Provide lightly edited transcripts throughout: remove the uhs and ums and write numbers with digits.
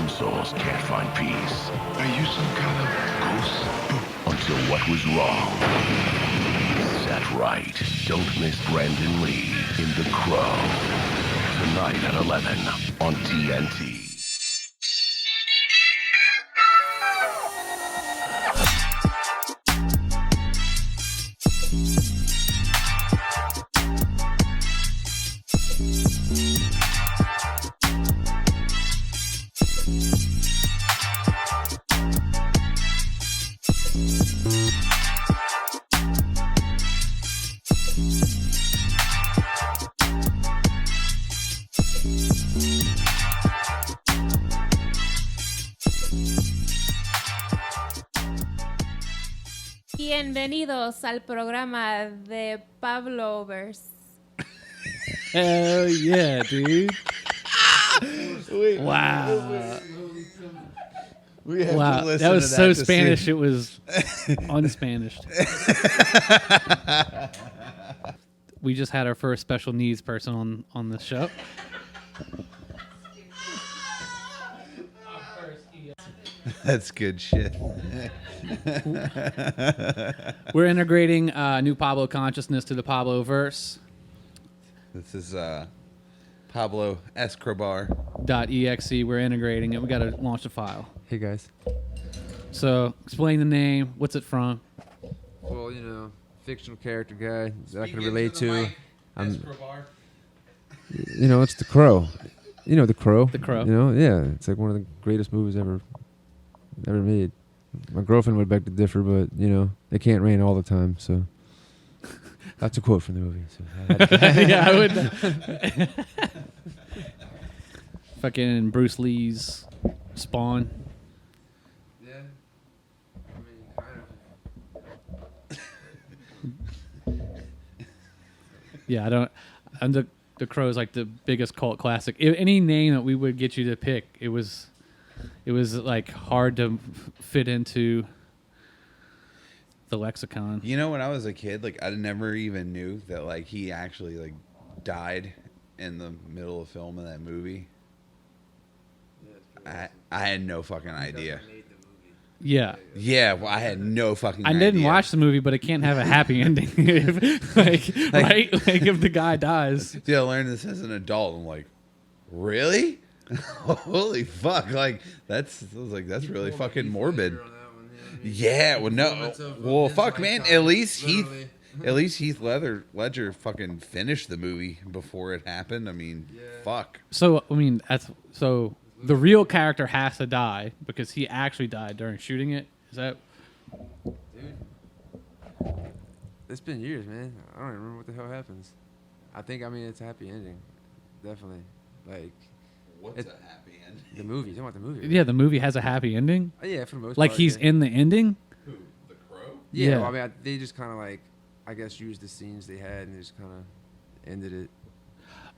Some souls can't find peace. Are you some kind of ghost? Until what was wrong set right. Don't miss Brandon Lee in The Crow. Tonight at 11 on TNT. Bienvenidos al programa de Pabloverse. Hell yeah, dude. Wow. We have Wow. to listen That was to so to Spanish, see. it was unspanished. We just had our first special needs person on the show. That's good shit. We're integrating new Pablo consciousness to the Pabloverse. This is Pablo S. Crowbar. .exe. We're integrating it. We got to launch the file. Hey guys. So explain the name. What's it from? Well, you know, fictional character guy that I can relate to. You know, it's The Crow. You know The Crow. The Crow. You know, yeah, it's like one of the greatest movies ever made. My girlfriend would beg to differ, but you know, it can't rain all the time. So that's a quote from the movie. So Yeah, I would. Fucking Bruce Lee's Spawn. Yeah. I mean, kind Yeah, I don't. And the Crow is like the biggest cult classic. Any name that we would get you to pick, it was like hard to fit into the lexicon. You know, when I was a kid, like I never even knew that like he actually like died in the middle of filming that movie. I had no fucking idea. Yeah, Yeah, well, I had no fucking I idea. didn't watch the movie, but it can't have a happy ending. Right? Like if the guy dies. Dude, I learned this as an adult. I'm like, really? Holy fuck! Like that's really fucking morbid. Yeah, well, no, well, fuck, man. At least Heath Ledger fucking finished the movie before it happened. I mean, fuck. So I mean, so the real character has to die because he actually died during shooting it. Is that? Dude, it's been years, man. I don't even remember what the hell happens. I mean, it's a happy ending, definitely. Like, What's a happy ending? the movie. You talking about the movie? Yeah, the movie has a happy ending. Yeah, for the most Like part. he's yeah. in the ending. Who? The Crow? Yeah, Yeah. well, I mean, they just kind of like, I guess, used the scenes they had and they just kind of ended it.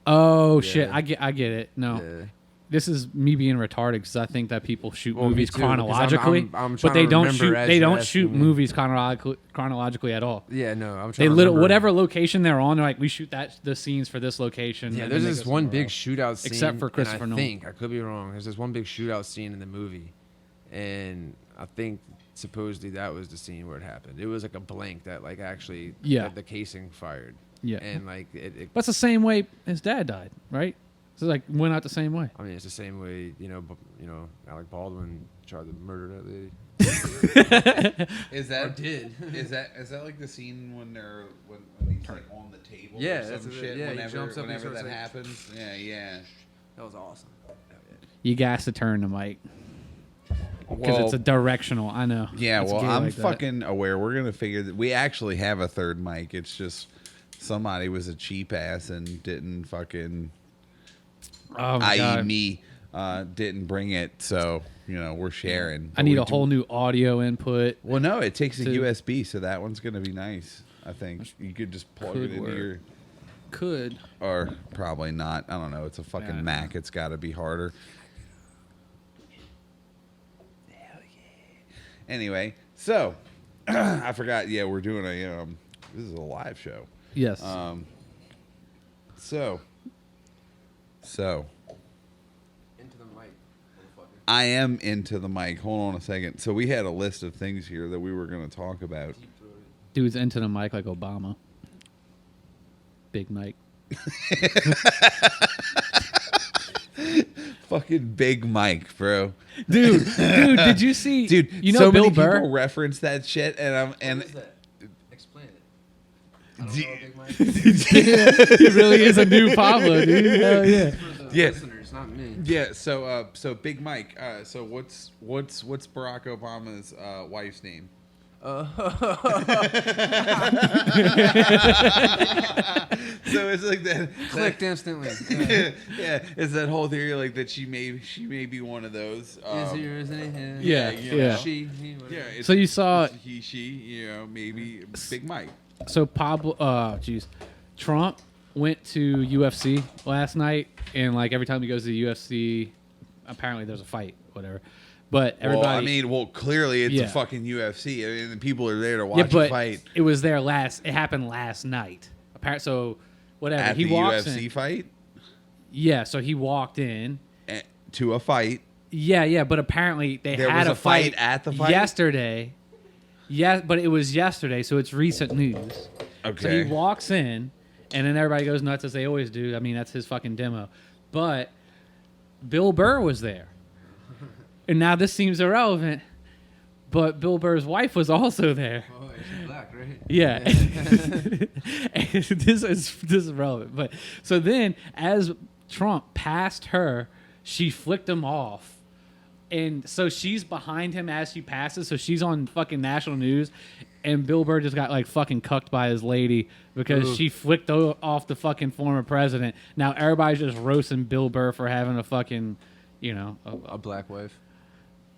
Oh Yeah. shit! I get it. No, Yeah. this is me being retarded because I think that people shoot Well, me movies too, because chronologically, I'm but trying they to don't remember shoot. as They you're don't shoot asking me. movies chronologically at all. Yeah, no, I'm trying They to remember. whatever location they're on, they're like, we shoot the scenes for this location. Yeah, and there's then they this go one somewhere big else. shootout scene. Except for and Christopher Nolan. I think, I could be wrong. There's this one big shootout scene in the movie. And I think that was the scene where it happened. It was like a blank that like actually the casing fired. Yeah. And like it That's the same way his dad died, right? So like went out the same way. I mean, it's the same way, Alec Baldwin tried to murder that lady. Is that Or did. is that like the scene when he's like on the table? Yeah, or that's some it. shit. Yeah, he Whenever, jumps up and whenever starts, that like- happens. Yeah. That was awesome. You guys to turn the mic because Well, it's a directional. I know. yeah. It's Well, gay I'm like that. fucking aware. We're gonna figure that we actually have a third mic. It's just somebody was a cheap ass and didn't fucking. Oh my I.e. God. me, didn't bring it, so we're sharing. I need a whole new audio input. Well, no, it takes a to- USB, so that one's gonna be nice. I think you could just plug Could it into work. your, Could. or probably not. I don't know. It's a fucking Yeah. Mac. It's got to be harder. Hell yeah. Anyway, so I forgot. Yeah, we're doing a. This is a live show. Yes. So. Into the mic, motherfucker. I am into the mic. Hold on a second. So we had a list of things here that we were going to talk about. Dude's into the mic like Obama. Big Mike. Fucking Big Mike, bro. Dude, did you see? Dude, you know so Bill many Burr. people reference that shit, and Explain it. I don't know Big Mike. He really is a new Pablo, dude. Hell yeah. For the Yeah. listeners, not me. yeah. So Big Mike. So what's Barack Obama's wife's name? So it's like that. Clicked instantly. Yeah, it's that whole theory like that she may be one of those. Is he or isn't he? Yeah, yeah. She, he, whatever. Yeah. It's, So you saw- it's he, she, maybe Big Mike. So Pablo, jeez, Trump went to UFC last night, and like every time he goes to the UFC, apparently there's a fight, whatever. But everybody, clearly it's Yeah. a fucking UFC. I mean, the people are there to yeah, watch but a fight it was there It happened last night. So whatever. at He the walks UFC in. fight. Yeah, so he walked in. To a fight. Yeah, but apparently they There had was a a fight fight at the fight? yesterday. Yeah, but it was yesterday, so it's recent news. So Okay. he walks in, and then everybody goes nuts as they always do. I mean, that's his fucking demo. But Bill Burr was there. And now this seems irrelevant, but Bill Burr's wife was also there. Oh, she's black, right? Yeah. And this is relevant. But so then as Trump passed her, she flicked him off. And so she's behind him as she passes, so she's on fucking national news, and Bill Burr just got like fucking cucked by his lady because she flicked off the fucking former president. Now everybody's just roasting Bill Burr for having a fucking, A black wife.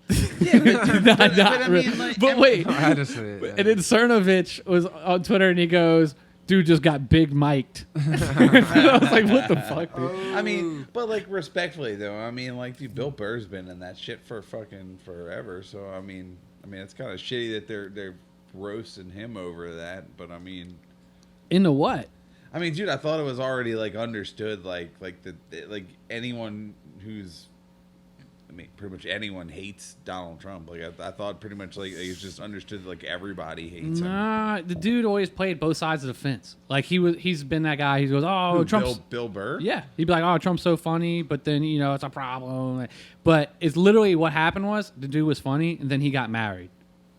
not really. But wait, I had to say it. and then Cernovich was on Twitter and he goes, "Dude just got big mic'd." I was like, "What the fuck, dude?" I mean, but like respectfully though, I mean, like dude, Bill Burr's been in that shit for fucking forever. So I mean, it's kind of shitty that they're roasting him over that. But I mean, Into what? I mean, dude, I thought it was already like understood, like anyone who's, I mean, pretty much anyone hates Donald Trump. Like I thought pretty much like it's just understood like everybody hates him. Nah, the dude always played both sides of the fence. Like he's been that guy. He goes, "Oh, Trump's." Bill Burr. Yeah, he'd be like, "Oh, Trump's so funny," but then it's a problem. But it's literally what happened was the dude was funny, and then he got married,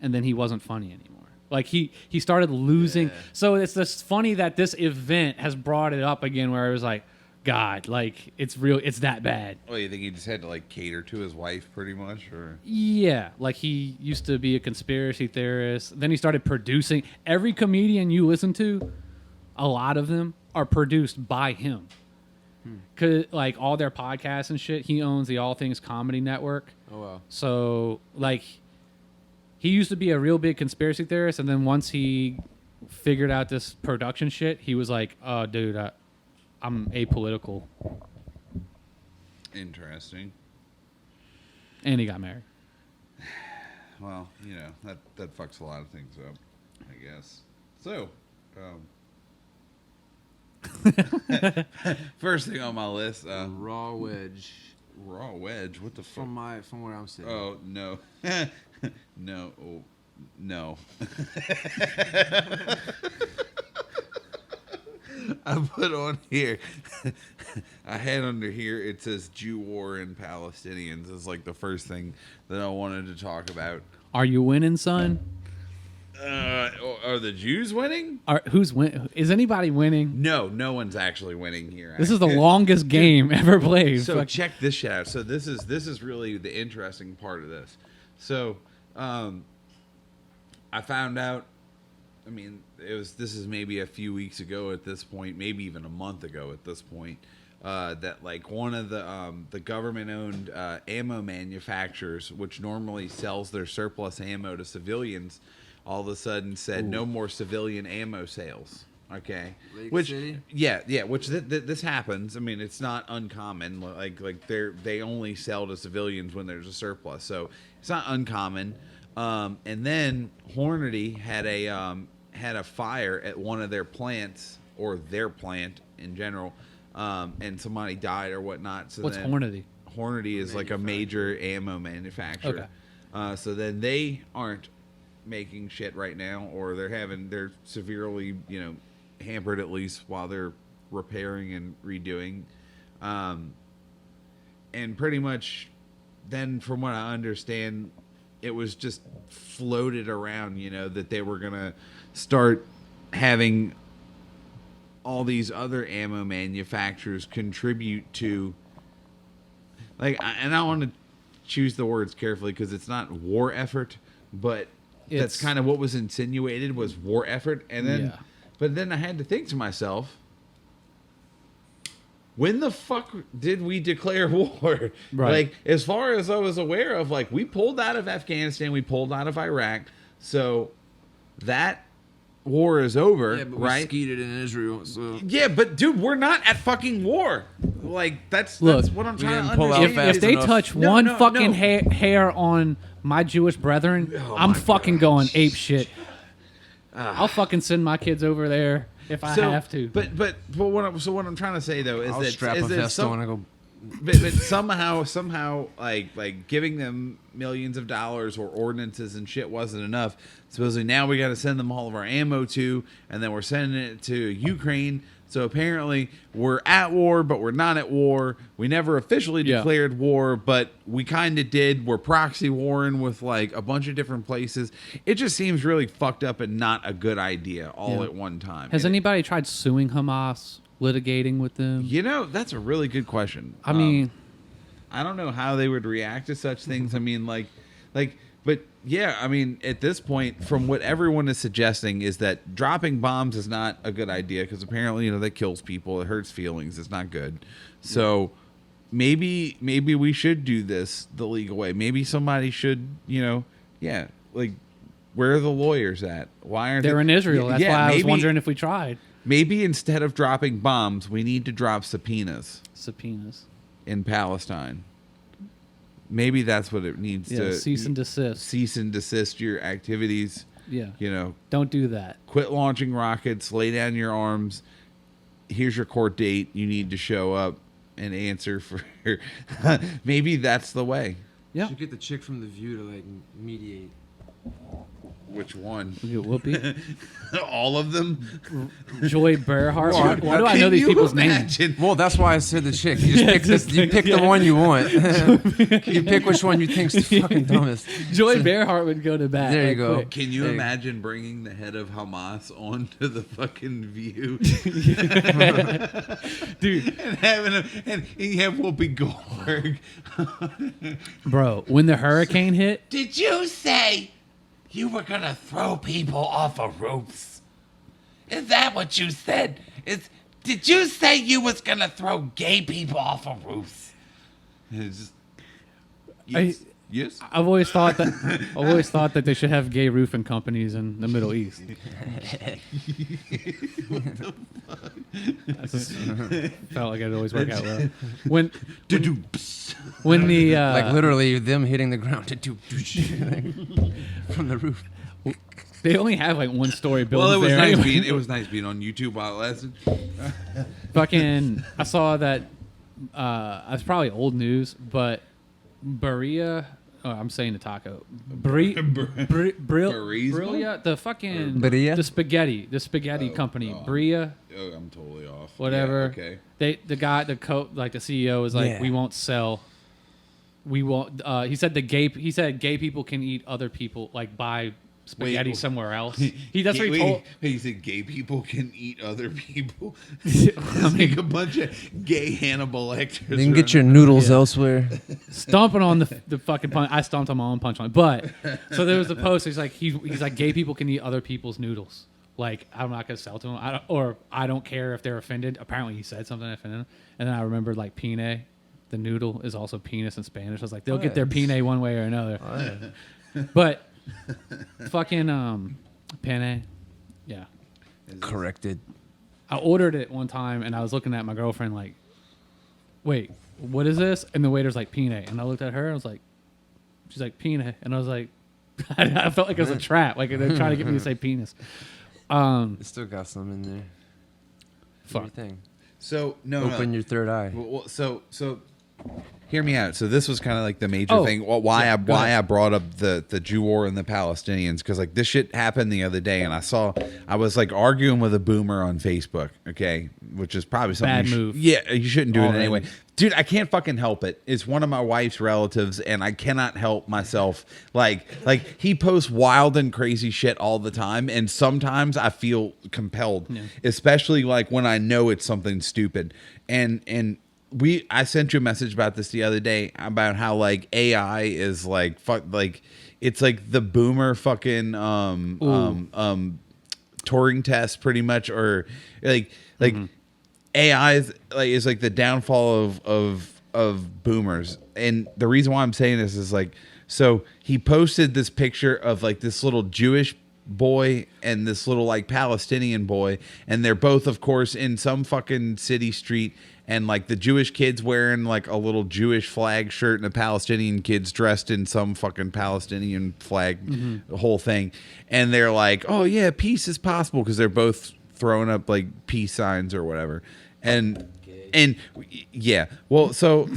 and then he wasn't funny anymore. Like he started losing. So it's just funny that this event has brought it up again, where it was like, God, like it's real. It's that bad. Well, you think he just had to like cater to his wife pretty much, or? Yeah, like he used to be a conspiracy theorist. Then he started producing. Every comedian you listen to, a lot of them are produced by him. Cause like all their podcasts and shit, he owns the All Things Comedy Network. Oh wow. So like, he used to be a real big conspiracy theorist, and then once he figured out this production shit, he was like, "Oh, dude, I'm apolitical," Interesting. and he got married. Well, that fucks a lot of things up, I guess. So, first thing on my list, Raw wedge. raw wedge. What the fuck? From where I'm sitting. Oh no, no, oh, no. I put on here. I had under here. It says Jew war and Palestinians. It's like the first thing that I wanted to talk about. Are you winning, son? Are the Jews winning? Who's win? Is anybody winning? No, no one's actually winning here. This is the longest game ever played. So Fuck. check this shit out. So this is really the interesting part of this. So, I found out. I mean, this is maybe a few weeks ago at this point, maybe even a month ago at this point, that like one of the government-owned ammo manufacturers, which normally sells their surplus ammo to civilians, all of a sudden said no more civilian ammo sales. Okay, Lake City? which this happens. I mean, it's not uncommon. Like they only sell to civilians when there's a surplus, so it's not uncommon. And then Hornady had a fire at one of their plants, or their plant in general, and somebody died or whatnot. So What's then, Hornady? Hornady is like a major ammo manufacturer. Okay. So then they aren't making shit right now, or they're severely, hampered at least while they're repairing and redoing. And pretty much then from what I understand, it was just floated around, that they were going to start having all these other ammo manufacturers contribute to, like, and I want to choose the words carefully because it's not war effort, but that's kind of what was insinuated was war effort. And then, but then I had to think to myself, when the fuck did we declare war? Right. Like, as far as I was aware of, like, we pulled out of Afghanistan, we pulled out of Iraq, so that war is over, but right? we skeeted in Israel, so Yeah, but dude, we're not at fucking war. Like, that's Look, what I'm we trying to didn't pull out understand. fast If they enough. touch No, one no, fucking no. hair on my Jewish brethren, I'm fucking going ape shit. I'll fucking send my kids over there if I have to. But what I'm trying to say though is I'll that strap is a that vest on and go. but somehow like giving them millions of dollars or ordinances and shit wasn't enough. Supposedly now we got to send them all of our ammo to, and then we're sending it to Ukraine. So apparently we're at war, but we're not at war. We never officially declared war, but we kind of did. We're proxy warring with like a bunch of different places. It just seems really fucked up and not a good idea all at one time. Has And anybody tried suing Hamas, litigating with them? that's a really good question. I mean, I don't know how they would react to such things. I mean, but yeah, I mean, at this point, from what everyone is suggesting is that dropping bombs is not a good idea because apparently, that kills people. It hurts feelings. It's not good. So maybe we should do this the legal way. Maybe somebody should, like, where are the lawyers at? Why aren't they're in Israel. That's why I was maybe- wondering if we tried. Maybe instead of dropping bombs, we need to drop subpoenas Subpoenas. in Palestine. Maybe that's what it needs Yeah, to cease and desist. cease and desist your activities. Yeah. You Don't do that. quit launching rockets, lay down your arms. Here's your court date. You need to show up and answer for. Maybe that's the way. Yeah. Should get the chick from The View to like mediate. Which one? We get Whoopi. All of them? Joy Bearhart. Why do I know these people's names? Well, that's why I said the chick. You just pick this. You pick the one you want. You pick which one you think's the fucking dumbest. Joy Bearhart would go to bat. There you like, go. quick. Can you Hey. imagine bringing the head of Hamas onto the fucking View? Dude. And having and you have Whoopi Goldberg. Bro, when the hurricane hit, Did you say you were gonna throw people off of roofs? Is that what you said? Did you say you was gonna throw gay people off of roofs? It's just- I- yes. I've always thought that they should have gay roofing companies in the Middle East. I just felt like it'd always work out well. When the Like literally them hitting the ground to do from the roof. they only have like one story building. Well, it was there nice anyway. being on YouTube while it lasted. Fucking, I saw that. It's probably old news, but Berea. Oh, I'm saying the taco. Brillia, the fucking Berea? the spaghetti company. Bria, Oh, I'm totally off. whatever. Yeah, okay. The CEO was like, Yeah. we won't sell. We won't. He said gay people can eat other people, like buy spaghetti Wait, somewhere else. That's what he told. He said gay people can eat other people. I It's mean, like a bunch of gay Hannibal Lecters. You can get your noodles elsewhere. stomping on the fucking punch. I stomped on my own punchline. But so there was a post. He's like gay people can eat other people's noodles. Like, I'm not gonna sell to them. I don't care if they're offended. Apparently he said something that offended them. And then I remembered like pine, the noodle is also penis in Spanish. I was like, they'll get their pine one way or another. But fucking penne, yeah. Corrected. I ordered it one time and I was looking at my girlfriend like, wait, what is this? And the waiter's like pine, and I looked at her and I was like, she's like pine, and I was like, I felt like it was a trap, like they're trying to get me to say penis. It still got some in there. Fuck. Everything. So no. Open your third eye. Well, so hear me out. So this was kind of like the major thing. Why I brought up the Jew war and the Palestinians, because like this shit happened the other day, and I was like arguing with a boomer on Facebook. Okay, which is probably something Bad move. Yeah, you shouldn't do it Already. anyway. Dude, I can't fucking help it. It's one of my wife's relatives, and I cannot help myself. Like he posts wild and crazy shit all the time, and sometimes I feel compelled, especially like when I know it's something stupid. And I sent you a message about this the other day about how like AI is like it's like the boomer fucking Turing test pretty much, or like AI is like the downfall of boomers. And the reason why I'm saying this is like, so he posted this picture of like this little Jewish boy and this little like Palestinian boy, and they're both of course in some fucking city street, and like the Jewish kid's wearing like a little Jewish flag shirt, and the Palestinian kid's dressed in some fucking Palestinian flag, the whole thing. And they're like, oh yeah, peace is possible, because they're both throwing up like peace signs or whatever. And yeah, well, so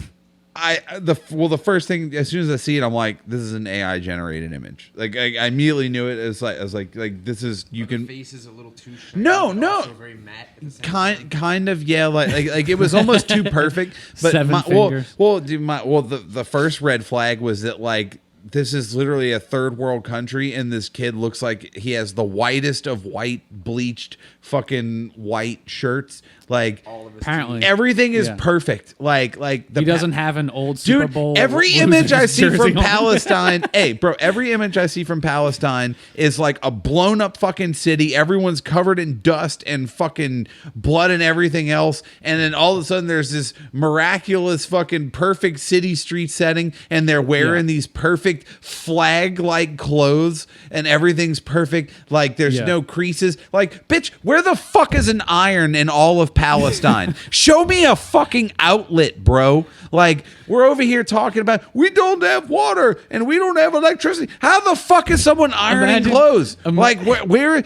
the first thing, as soon as I see it, I'm like, this is an AI generated image. Like I immediately knew it. I was like this is, you can. The face is a little too straight. No. Also very matte. At the same time. Kind of, yeah. Like it was almost too perfect. But Seven fingers. The first red flag was that like, this is literally a third world country, and this kid looks like he has the whitest of white bleached fucking white shirts. Like Apparently everything is perfect. Like he doesn't have an old Super dude, Bowl. every image I see from Palestine, hey, bro, every image I see from Palestine is like a blown up fucking city. Everyone's covered in dust and fucking blood and everything else. And then all of a sudden there's this miraculous fucking perfect city street setting, and they're wearing these perfect flag like clothes, and everything's perfect. Like there's no creases. Like, bitch, where the fuck is an iron in all of Palestine? Show me a fucking outlet, bro. Like, we're over here talking about we don't have water and we don't have electricity. How the fuck is someone ironing clothes? Like, where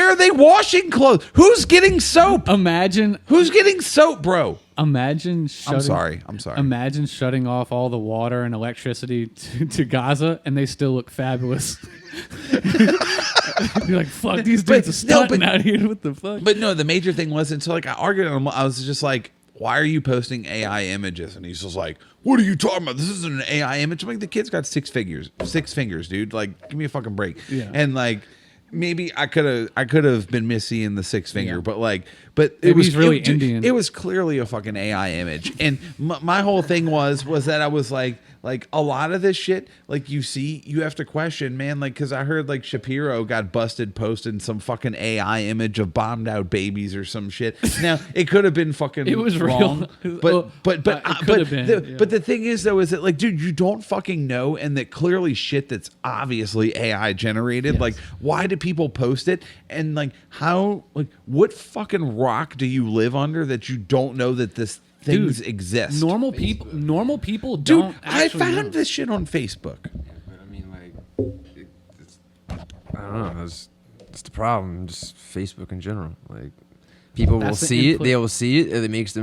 are they washing clothes? Who's getting soap? Who's getting soap, bro? Imagine I'm sorry. Imagine shutting off all the water and electricity to Gaza, and they still look fabulous. You're like, fuck, these dudes are stunting out here. What the fuck? But no, the major thing was, and so like I argued with him, I was just like, why are you posting AI images? And he's just like, what are you talking about? This isn't an AI image. I'm like, the kid's got six fingers, dude. Like, give me a fucking break. Yeah. And like, maybe I could have been missy in the six finger, but it was really Indian. It was clearly a fucking AI image. And my whole thing was that I was like a lot of this shit, like you have to question, man, like, because I heard like Shapiro got busted posting some fucking AI image of bombed out babies or some shit. Now it could have been fucking It was wrong, real. but It could have been. but the thing is though, is that like, dude, you don't fucking know, and that clearly shit that's obviously AI generated. Yes. Like, why do people post it? And like, how, like, what fucking rock do you live under that you don't know that this things exist? Normal people Dude, don't. I actually found know. this shit on Facebook. But I mean, like, I don't know. It's the problem. Just Facebook in general. Like, people will That's the see it. input. They will see it, and it makes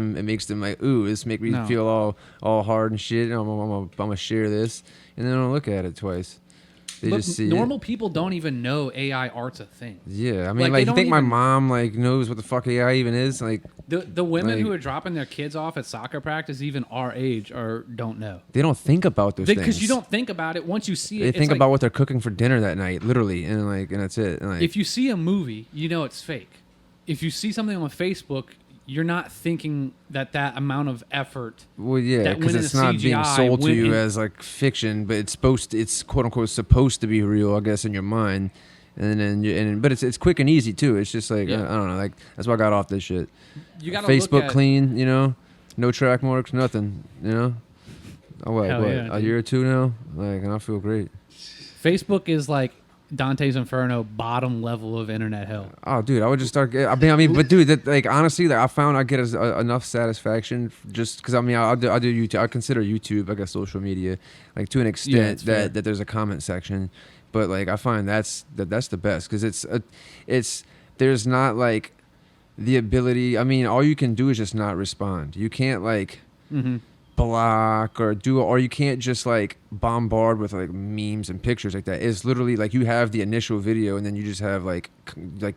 them like, ooh, this make me No. feel all hard and shit. And I'm gonna share this, and then don't look at it twice. They But just see normal it. people don't even know AI art's a thing. Yeah, I Like, mean, they like you don't think my even- mom like knows what the fuck AI even is? Like, The women Like- who are dropping their kids off at soccer practice, even our age, or don't know. they don't think about those things Because you don't think about it. Once you see it, They it's think like, about what they're cooking for dinner that night, literally, and that's it. And like, if you see a movie, you know it's fake. If you see something on Facebook, you're not thinking that amount of effort. well, yeah, that because went it's into not being CGI, sold to went you in- as like fiction, but it's quote unquote supposed to be real, I guess, in your mind. And then but it's quick and easy too. It's just like Yeah. I don't know, like that's why I got off this shit. You got to Facebook look at, clean, no track marks, nothing, Oh, what, Hell yeah, a dude. year or two now, like, and I feel great. Facebook is like Dante's Inferno, bottom level of internet hell. Oh, dude, I would just start. But dude, that, like, honestly, like, I found I get enough satisfaction just because I do YouTube. I consider YouTube like a social media, like to an extent it's fair. that there's a comment section, but like I find that's the best because it's there's not like the ability. I mean, all you can do is just not respond. You can't like. block or you can't just like bombard with like memes and pictures like that. It's literally like you have the initial video and then you just have like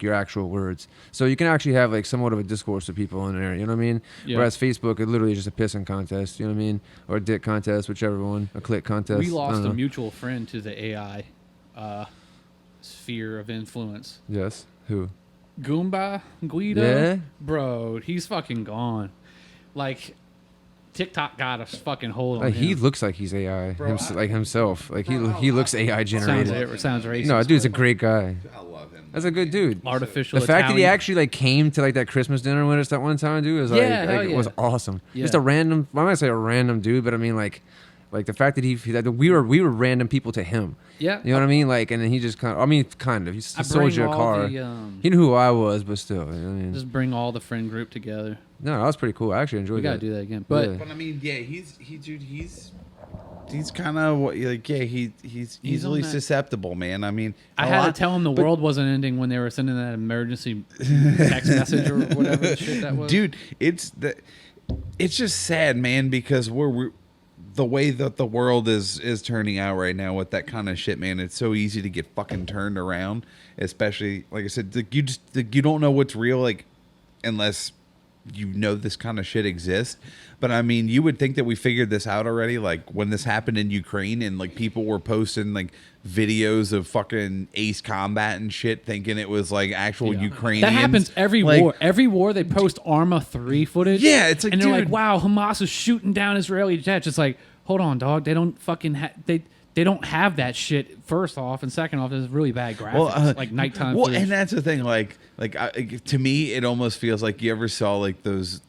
your actual words. So you can actually have like somewhat of a discourse with people in there. You know what I mean? Yeah. Whereas Facebook, it literally is just a pissing contest. You know what I mean? Or a dick contest, whichever one. A click contest. We I lost don't a know. mutual friend to the AI sphere of influence. Yes. Who? Goomba Guido, Yeah? bro, he's fucking gone. Like TikTok got a fucking hold on Like, he him. looks like he's AI, like himself. Like he looks AI generated. Sounds racist. No, dude's a great guy. I love him. That's a good dude. Artificial. The fact that he Italian. actually like came to like that Christmas dinner with us that one time, dude, was like, Yeah, hell yeah. was awesome. Yeah. Just a random. I might say a random dude, but I mean like the fact that that we were random people to him. Yeah. You know what I mean? Like, and then he just kind of. He I sold bring you a all car. the, He knew who I was, but still. You know what I mean? just bring all the friend group together. No, that was pretty cool. I actually enjoyed We gotta that. do that again. But Yeah. But I mean, yeah, he's kind of like, yeah, he's on easily that. susceptible, man. I mean, I a had lot- to tell him the but- world wasn't ending when they were sending that emergency text message or whatever the shit that was. dude. It's just sad, man, because we're the way that the world is turning out right now with that kind of shit, man. It's so easy to get fucking turned around, especially like I said, you don't know what's real, like unless you know this kind of shit exists. But I mean, you would think that we figured this out already, like when this happened in Ukraine and like people were posting like videos of fucking Ace Combat and shit, thinking it was like actual Ukrainians. That happens every Like, war. Every war they post Arma 3 footage. Yeah, it's like, and they're like, dude. wow, Hamas is shooting down Israeli jets. It's like, hold on, dog. They don't fucking they don't have that shit. First off, and second off, it's really bad graphics, like nighttime. Well, footage. and that's the thing. Like to me, it almost feels like you ever saw like those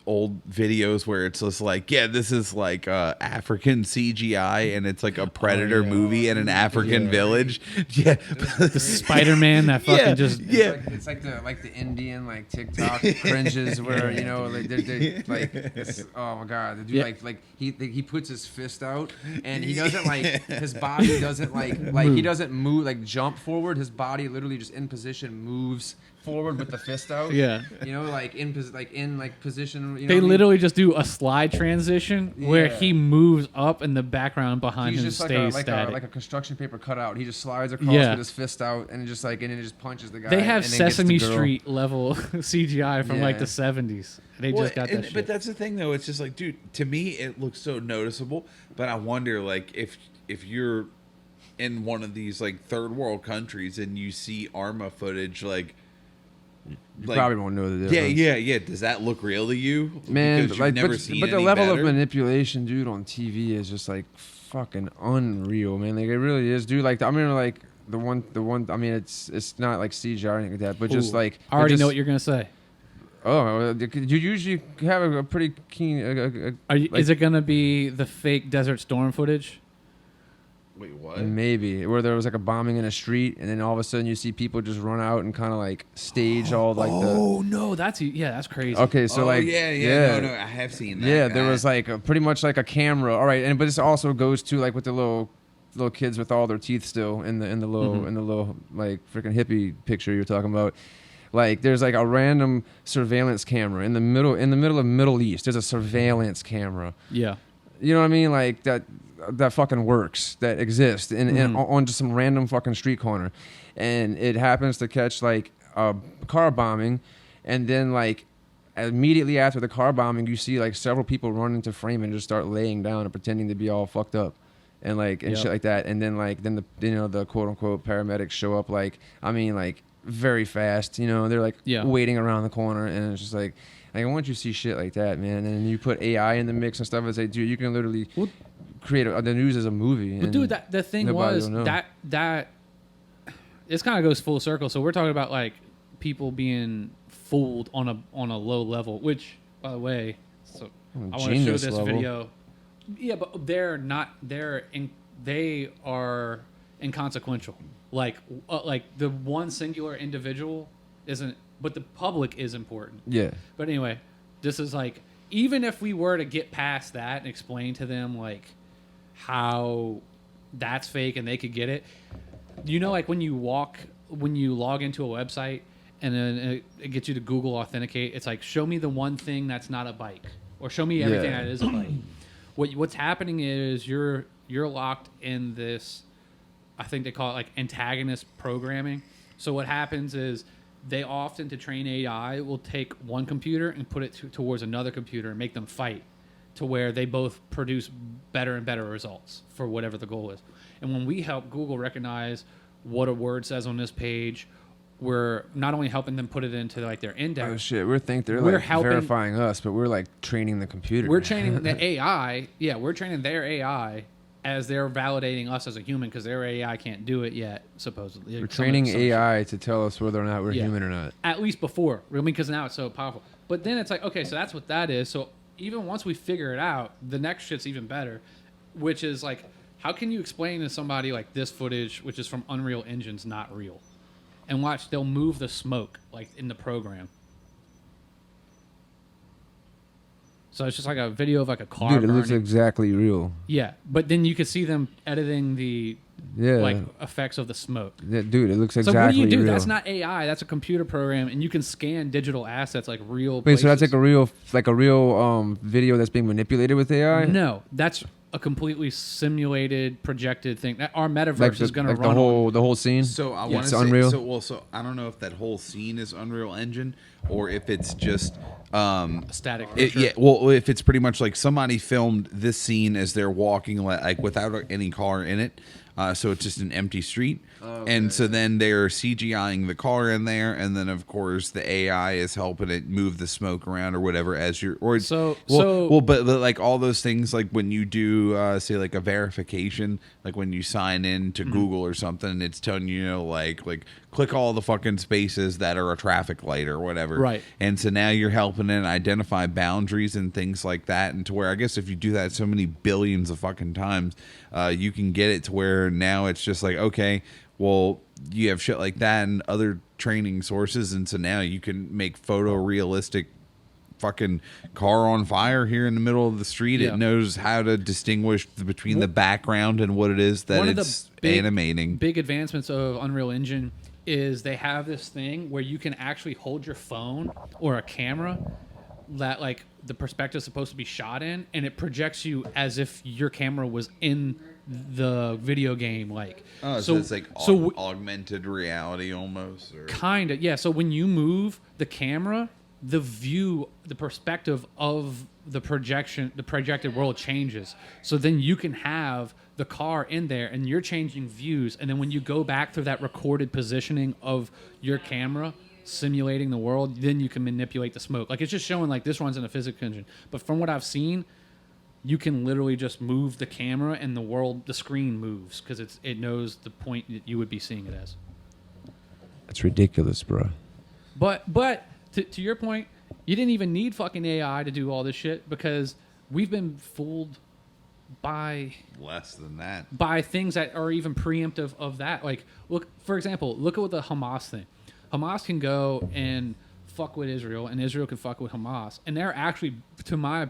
old videos where it's just like, yeah, this is like African CGI, and it's like a Predator movie in an African village. Yeah, the Spider-Man that fucking Yeah, just yeah. It's like the Indian like TikTok cringes where you know like they like it's, oh my god, the dude Yeah. like he puts his fist out and he doesn't like his body doesn't like he doesn't move like jump forward. His body literally just in position moves forward with the fist out. Yeah. you know, like in position. You know they what I mean? literally just do a slide transition where Yeah. he moves up and the background behind He's him just stays like static. a construction paper cutout. He just slides across Yeah. with his fist out and just like and then it just punches the guy. They have and then gets the Sesame girl. Street level CGI from like Yeah. the 70s. They just got that shit. But that's the thing, though. It's just like, dude, to me, it looks so noticeable. But I wonder, like, if you're in one of these like third world countries and you see Arma footage, like, You probably won't know the difference. yeah. Does that look real to you? Man, Because you've like, never but seen the any level better? of manipulation, dude, on TV is just like fucking unreal, man. Like it really is, dude. Like I mean, like the one. I mean, it's not like CGI or anything like that, but just Ooh, like I already just, know what you're gonna say. Oh, you usually have a pretty keen. Is it gonna be the fake Desert Storm footage? Wait, what? Maybe where there was like a bombing in a street, and then all of a sudden you see people just run out and kind of like stage all like Oh no, that's crazy. the. Okay, so like no, I have seen that. Yeah, there was like pretty much like a camera. All right, and but this also goes to like with the little kids with all their teeth still in the little like freaking hippie picture you're talking about. Like there's like a random surveillance camera in the middle of Middle East. There's a surveillance camera. Yeah. You know what I mean? Like that fucking works, that exists on just some random fucking street corner. And it happens to catch like a car bombing, and then like immediately after the car bombing you see like several people run into frame and just start laying down and pretending to be all fucked up and like and shit like that. And then the quote unquote paramedics show up like very fast, you know, they're like waiting around the corner, and it's just like once you see shit like that, man, and then you put AI in the mix and stuff, it's like, dude, you can literally create the news as a movie. But dude, the thing was that this kind of goes full circle. So we're talking about like people being fooled on a low level, which by the way, so I want to show this video. Yeah, but they are inconsequential. Like the one singular individual isn't, but the public is important. Yeah. But anyway, this is like, even if we were to get past that and explain to them like how that's fake and they could get it, you know, like when you log into a website and then it gets you to Google Authenticate, it's like, show me the one thing that's not a bike, or show me everything that is a bike. what's happening is you're locked in this. I think they call it like antagonist programming. So what happens is they often, to train AI, will take one computer and put it towards another computer and make them fight to where they both produce better and better results for whatever the goal is. And when we help Google recognize what a word says on this page, we're not only helping them put it into like their index. Oh shit, we're We're like helping- verifying us, but we're like training the computer. We're training the AI. Yeah, we're training their AI as they're validating us as a human because their AI can't do it yet, supposedly. We're training AI to tell us whether or not we're Yeah. human or not. At least before, I mean, because now it's so powerful. But then it's like, okay, so that's what that is. So even once we figure it out, the next shit's even better, which is like, how can you explain to somebody like this footage, which is from Unreal Engine's not real? And watch, they'll move the smoke like in the program. So it's just like a video of like a car Dude, it looks burning. exactly real. Yeah, but then you could see them editing the Yeah. like effects of the smoke. Yeah, dude, it looks So exactly what do you do? real. That's not AI. That's a computer program, and you can scan digital assets like real. Wait, so that's places. like a real video that's being manipulated with AI? No, that's a completely simulated, projected thing. That our metaverse is going to like run the whole scene. So I Yeah, want it's to say, Unreal. so I don't know if that whole scene is Unreal Engine or if it's just a static. It, picture. yeah, well, if it's pretty much like somebody filmed this scene as they're walking like without any car in it, so it's just an empty street, and so then they're CGIing the car in there, and then of course the AI is helping it move the smoke around or whatever as you're but like all those things like when you do say like a verification, like when you sign in to Google or something, it's telling you like click all the fucking spaces that are a traffic light or whatever, Right. And so now you're helping it identify boundaries and things like that, and to where I guess if you do that so many billions of fucking times, you can get it to where now it's just like, okay, well, you have shit like that and other training sources, and so now you can make photorealistic fucking car on fire here in the middle of the street. Yeah. It knows how to distinguish between the background and what it is that One of the it's animating. Big advancements of Unreal Engine is they have this thing where you can actually hold your phone or a camera that like the perspective is supposed to be shot in, and it projects you as if your camera was in the video game. Like, Oh, so it's like so augmented reality almost, or kind of, yeah. So when you move the camera, the view, the perspective of the projected world changes. So then you can have the car in there and you're changing views. And then when you go back through that recorded positioning of your camera, simulating the world, then you can manipulate the smoke. Like, it's just showing like this runs in a physics engine. But from what I've seen, you can literally just move the camera and the screen moves because it knows the point that you would be seeing it as. That's ridiculous, bro. But to your point, you didn't even need fucking AI to do all this shit because we've been fooled by less than that. by things that are even preemptive of that. Like, look, for example, look at the Hamas thing. Hamas can go and fuck with Israel, and Israel can fuck with Hamas, and they're actually, to my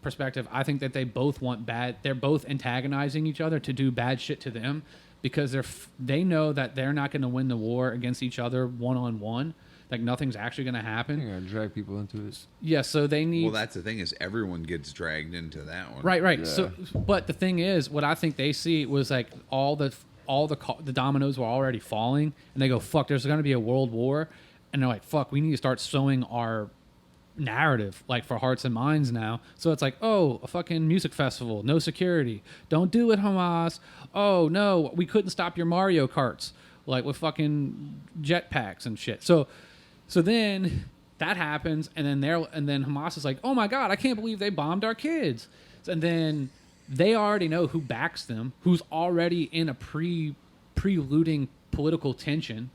perspective, I think that they both want bad. They're both antagonizing each other to do bad shit to them because they know that they're not going to win the war against each other one-on-one. Like, nothing's actually going to happen. You're gonna drag people into it. Yeah, so they need. Well, that's the thing is everyone gets dragged into that one. Right. Yeah. So, but the thing is, what I think they see was like all the dominoes were already falling, and they go, "Fuck, there's going to be a world war," and they're like, "Fuck, we need to start sowing our narrative like for hearts and minds now." So it's like, oh, a fucking music festival, no security, don't do it, Hamas. Oh no, we couldn't stop your Mario Karts like with fucking jetpacks and shit. So then that happens, and then Hamas is like, oh my god, I can't believe they bombed our kids. And then they already know who backs them, who's already in a preluding political tension,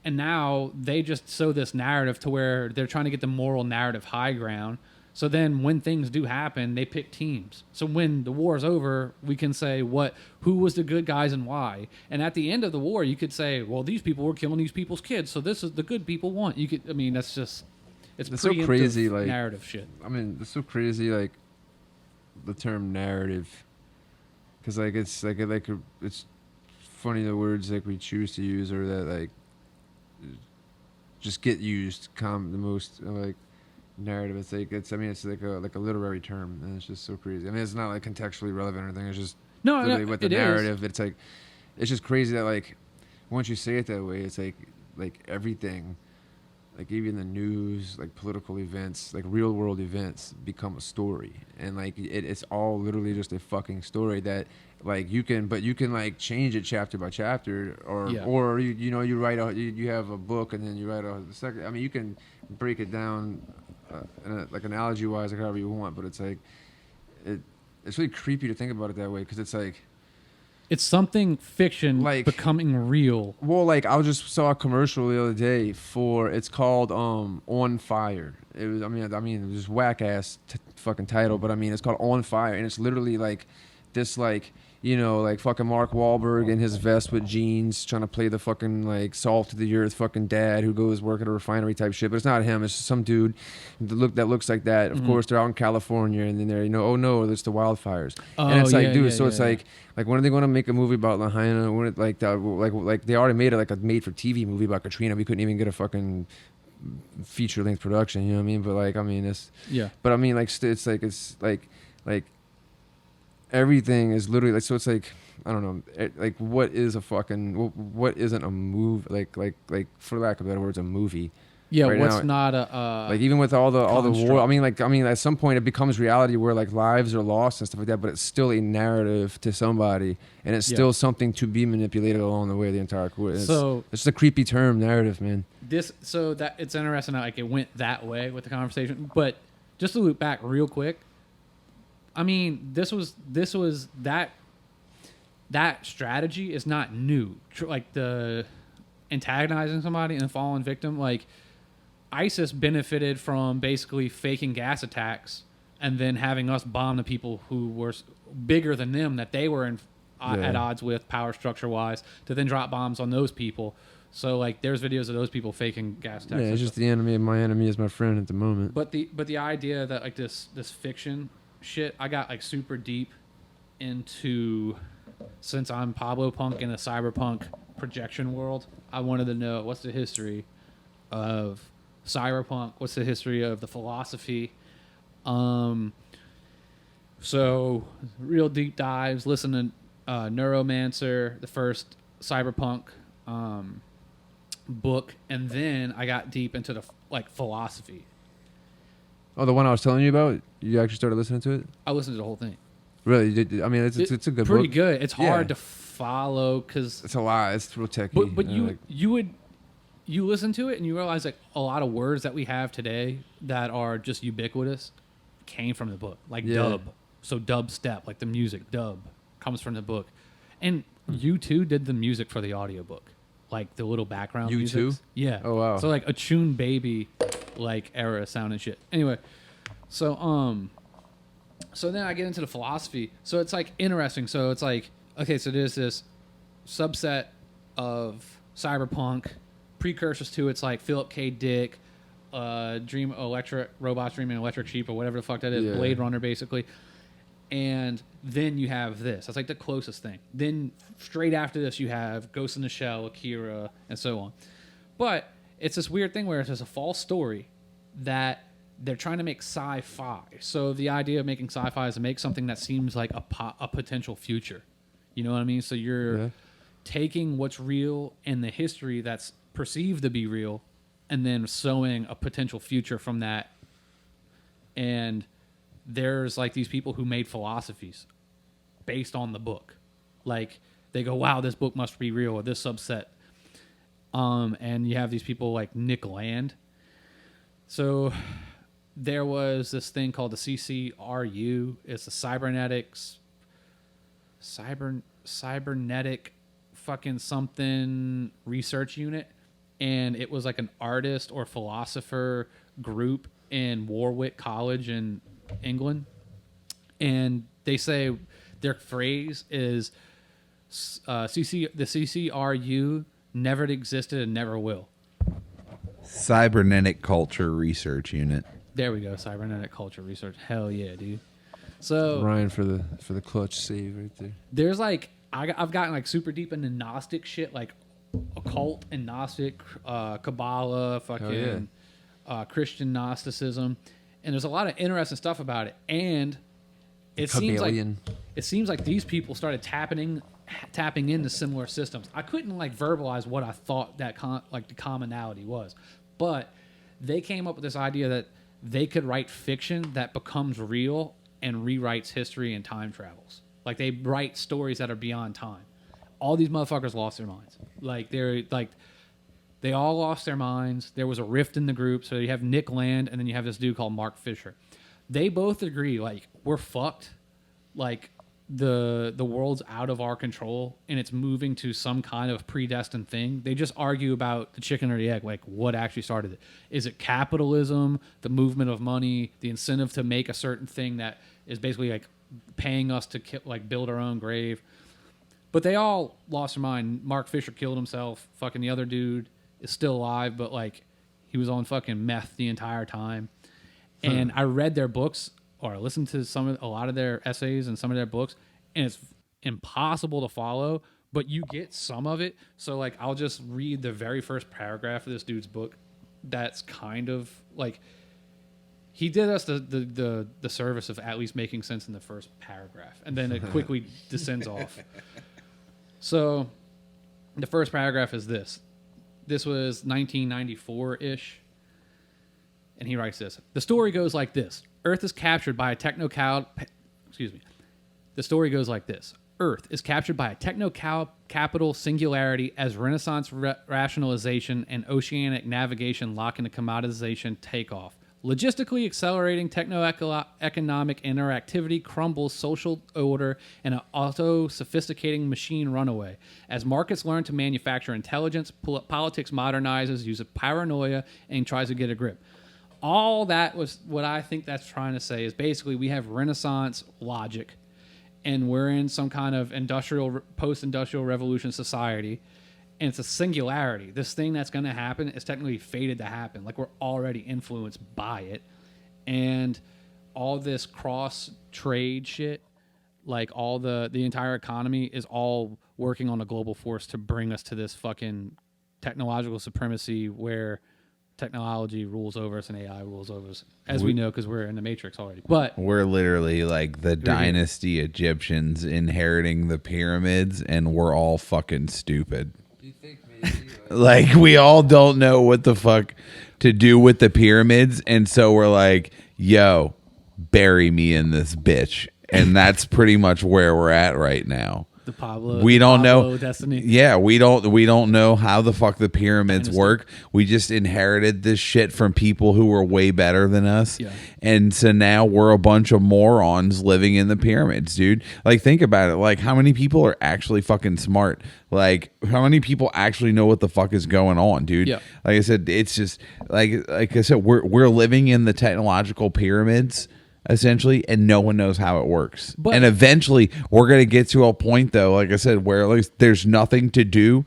and now they just sow this narrative to where they're trying to get the moral narrative high ground. So then when things do happen, they pick teams. So when the war is over, we can say who was the good guys and why. And at the end of the war, you could say, well, these people were killing these people's kids, so this is the good people want. That's just, it's so preemptive crazy, like narrative shit. I mean, it's so crazy, like the term narrative, because like it's it's funny the words like we choose to use or that like just get used the most. Like narrative. It's like it's like a literary term, and it's just so crazy. I mean, it's not like contextually relevant or anything. It's just No, literally with the it is. narrative. It's like it's just crazy that like once you say it that way, it's like everything, like even the news, like political events, like real world events become a story, and like it's all literally just a fucking story that like you can like change it chapter by chapter, or you write you have a book and then you write a second. I mean, you can break it down like analogy wise, like however you want, but it's like it's really creepy to think about it that way because it's like. It's something fiction Like- becoming real. Well, like I just saw a commercial the other day for it's called On Fire. It was I mean it was just whack ass fucking title, but I mean it's called On Fire, and it's literally like this like like fucking Mark Wahlberg in his vest with jeans trying to play the fucking like salt to the earth fucking dad who goes work at a refinery type shit, but it's not him. It's just some dude that looks like that. Of course, they're out in California, and then they're oh no, it's the wildfires, and it's like dude, so it's like when are they going to make a movie about Lahaina? When it, like they already made it like a made for TV movie about Katrina. We couldn't even get a fucking feature length production. You know what I mean? But like I mean it's But I mean like it's like everything is literally like so it's like I don't know like what is a fucking what isn't a movie like for lack of better words a movie right what's now, not a like even with all the war construct. I mean at some point it becomes reality where like lives are lost and stuff like that, but it's still a narrative to somebody and it's still something to be manipulated along the way the entire course. So it's just a creepy term, narrative, man. So that it's interesting that like it went that way with the conversation, but just to loop back real quick. I mean, this was that strategy is not new. Like the antagonizing somebody and fallen victim. Like ISIS benefited from basically faking gas attacks and then having us bomb the people who were bigger than them that they were at odds with power structure wise to then drop bombs on those people. So like there's videos of those people faking gas attacks. Yeah, it's just the enemy of my enemy is my friend at the moment. But the idea that like this fiction shit, I got like super deep into since I'm Pablo punk in a cyberpunk projection world. I wanted to know what's the history of cyberpunk, what's the history of the philosophy. So real deep dives, listen to Neuromancer, the first cyberpunk book, and then I got deep into the like philosophy. Oh, the one I was telling you about? You actually started listening to it? I listened to the whole thing. Really? You did? I mean, it's a good book. Pretty good. It's hard to follow because it's a lot. It's real techy. But you listen to it and you realize like a lot of words that we have today that are just ubiquitous came from the book, like dub. So dubstep, like the music dub, comes from the book, and U2 did the music for the audiobook, like the little background. U2? Yeah. Oh wow. So like a Tune Baby, like era sound and shit. Anyway, so then I get into the philosophy. So it's like interesting. So it's like okay, so there's this subset of cyberpunk precursors to it's like Philip K. Dick, Robots Dreaming Electric Sheep or whatever the fuck that is, Blade Runner basically. And then you have this. That's like the closest thing. Then straight after this you have Ghost in the Shell, Akira, and so on. But it's this weird thing where it's just a false story that they're trying to make sci-fi. So the idea of making sci-fi is to make something that seems like a potential future. You know what I mean? So you're taking what's real and the history that's perceived to be real and then sowing a potential future from that. And there's like these people who made philosophies based on the book. Like they go, wow, this book must be real, or this subset. And you have these people like Nick Land. So there was this thing called the CCRU. It's the cybernetic fucking something research unit. And it was like an artist or philosopher group in Warwick College in England. And they say their phrase is the CCRU never existed and never will. Cybernetic Culture Research Unit. There we go. Cybernetic Culture Research. Hell yeah, dude. So Ryan for the clutch save right there. There's like I've gotten like super deep into Gnostic shit, like occult and Gnostic, Kabbalah, fucking Christian Gnosticism, and there's a lot of interesting stuff about it. And it seems like these people started tapping into similar systems. I couldn't like verbalize what I thought that the commonality was, but they came up with this idea that they could write fiction that becomes real and rewrites history and time travels. Like they write stories that are beyond time. All these motherfuckers lost their minds. They all lost their minds. There was a rift in the group. So you have Nick Land and then you have this dude called Mark Fisher. They both agree, like, we're fucked. Like, the world's out of our control and it's moving to some kind of predestined thing. They just argue about the chicken or the egg, like what actually started it. Is it capitalism, the movement of money, the incentive to make a certain thing that is basically like paying us to build our own grave? But they all lost their mind. Mark Fisher killed himself. Fucking the other dude is still alive, but like he was on fucking meth the entire time. And I read their books, or I listened to a lot of their essays and some of their books, and it's impossible to follow, but you get some of it. So like I'll just read the very first paragraph of this dude's book. That's kind of like he did us the service of at least making sense in the first paragraph, and then it quickly descends off. So the first paragraph is this. This was 1994-ish. And he writes this. The story goes like this. Earth is captured by a The story goes like this. Earth is captured by a techno-capital singularity as Renaissance rationalization and oceanic navigation lock into commoditization takeoff. Logistically accelerating techno-economic interactivity crumbles social order and an auto-sophisticating machine runaway. As markets learn to manufacture intelligence, politics modernizes, uses paranoia, and tries to get a grip. All that was what I think that's trying to say is basically we have Renaissance logic, and we're in some kind of post-industrial revolution society, and it's a singularity. This thing that's going to happen is technically fated to happen. Like, we're already influenced by it. And all this cross-trade shit, like all the entire economy is all working on a global force to bring us to this fucking technological supremacy where technology rules over us and AI rules over us, as we know because we're in the Matrix already. But we're literally like the dynasty Egyptians inheriting the pyramids, and we're all fucking stupid. Do you think maybe like we all don't know what the fuck to do with the pyramids, and so we're like, yo, bury me in this bitch. And that's pretty much where we're at right now. The Pablo, we don't know destiny. Yeah, we don't know how the fuck the pyramids work. We just inherited this shit from people who were way better than us. Yeah. And so now we're a bunch of morons living in the pyramids, dude. Like, think about it. Like, how many people are actually fucking smart? Like, how many people actually know what the fuck is going on, dude? Yeah. Like I said, it's just like I said, we're living in the technological pyramids, essentially, and no one knows how it works. And eventually we're going to get to a point, though, like I said, where at least there's nothing to do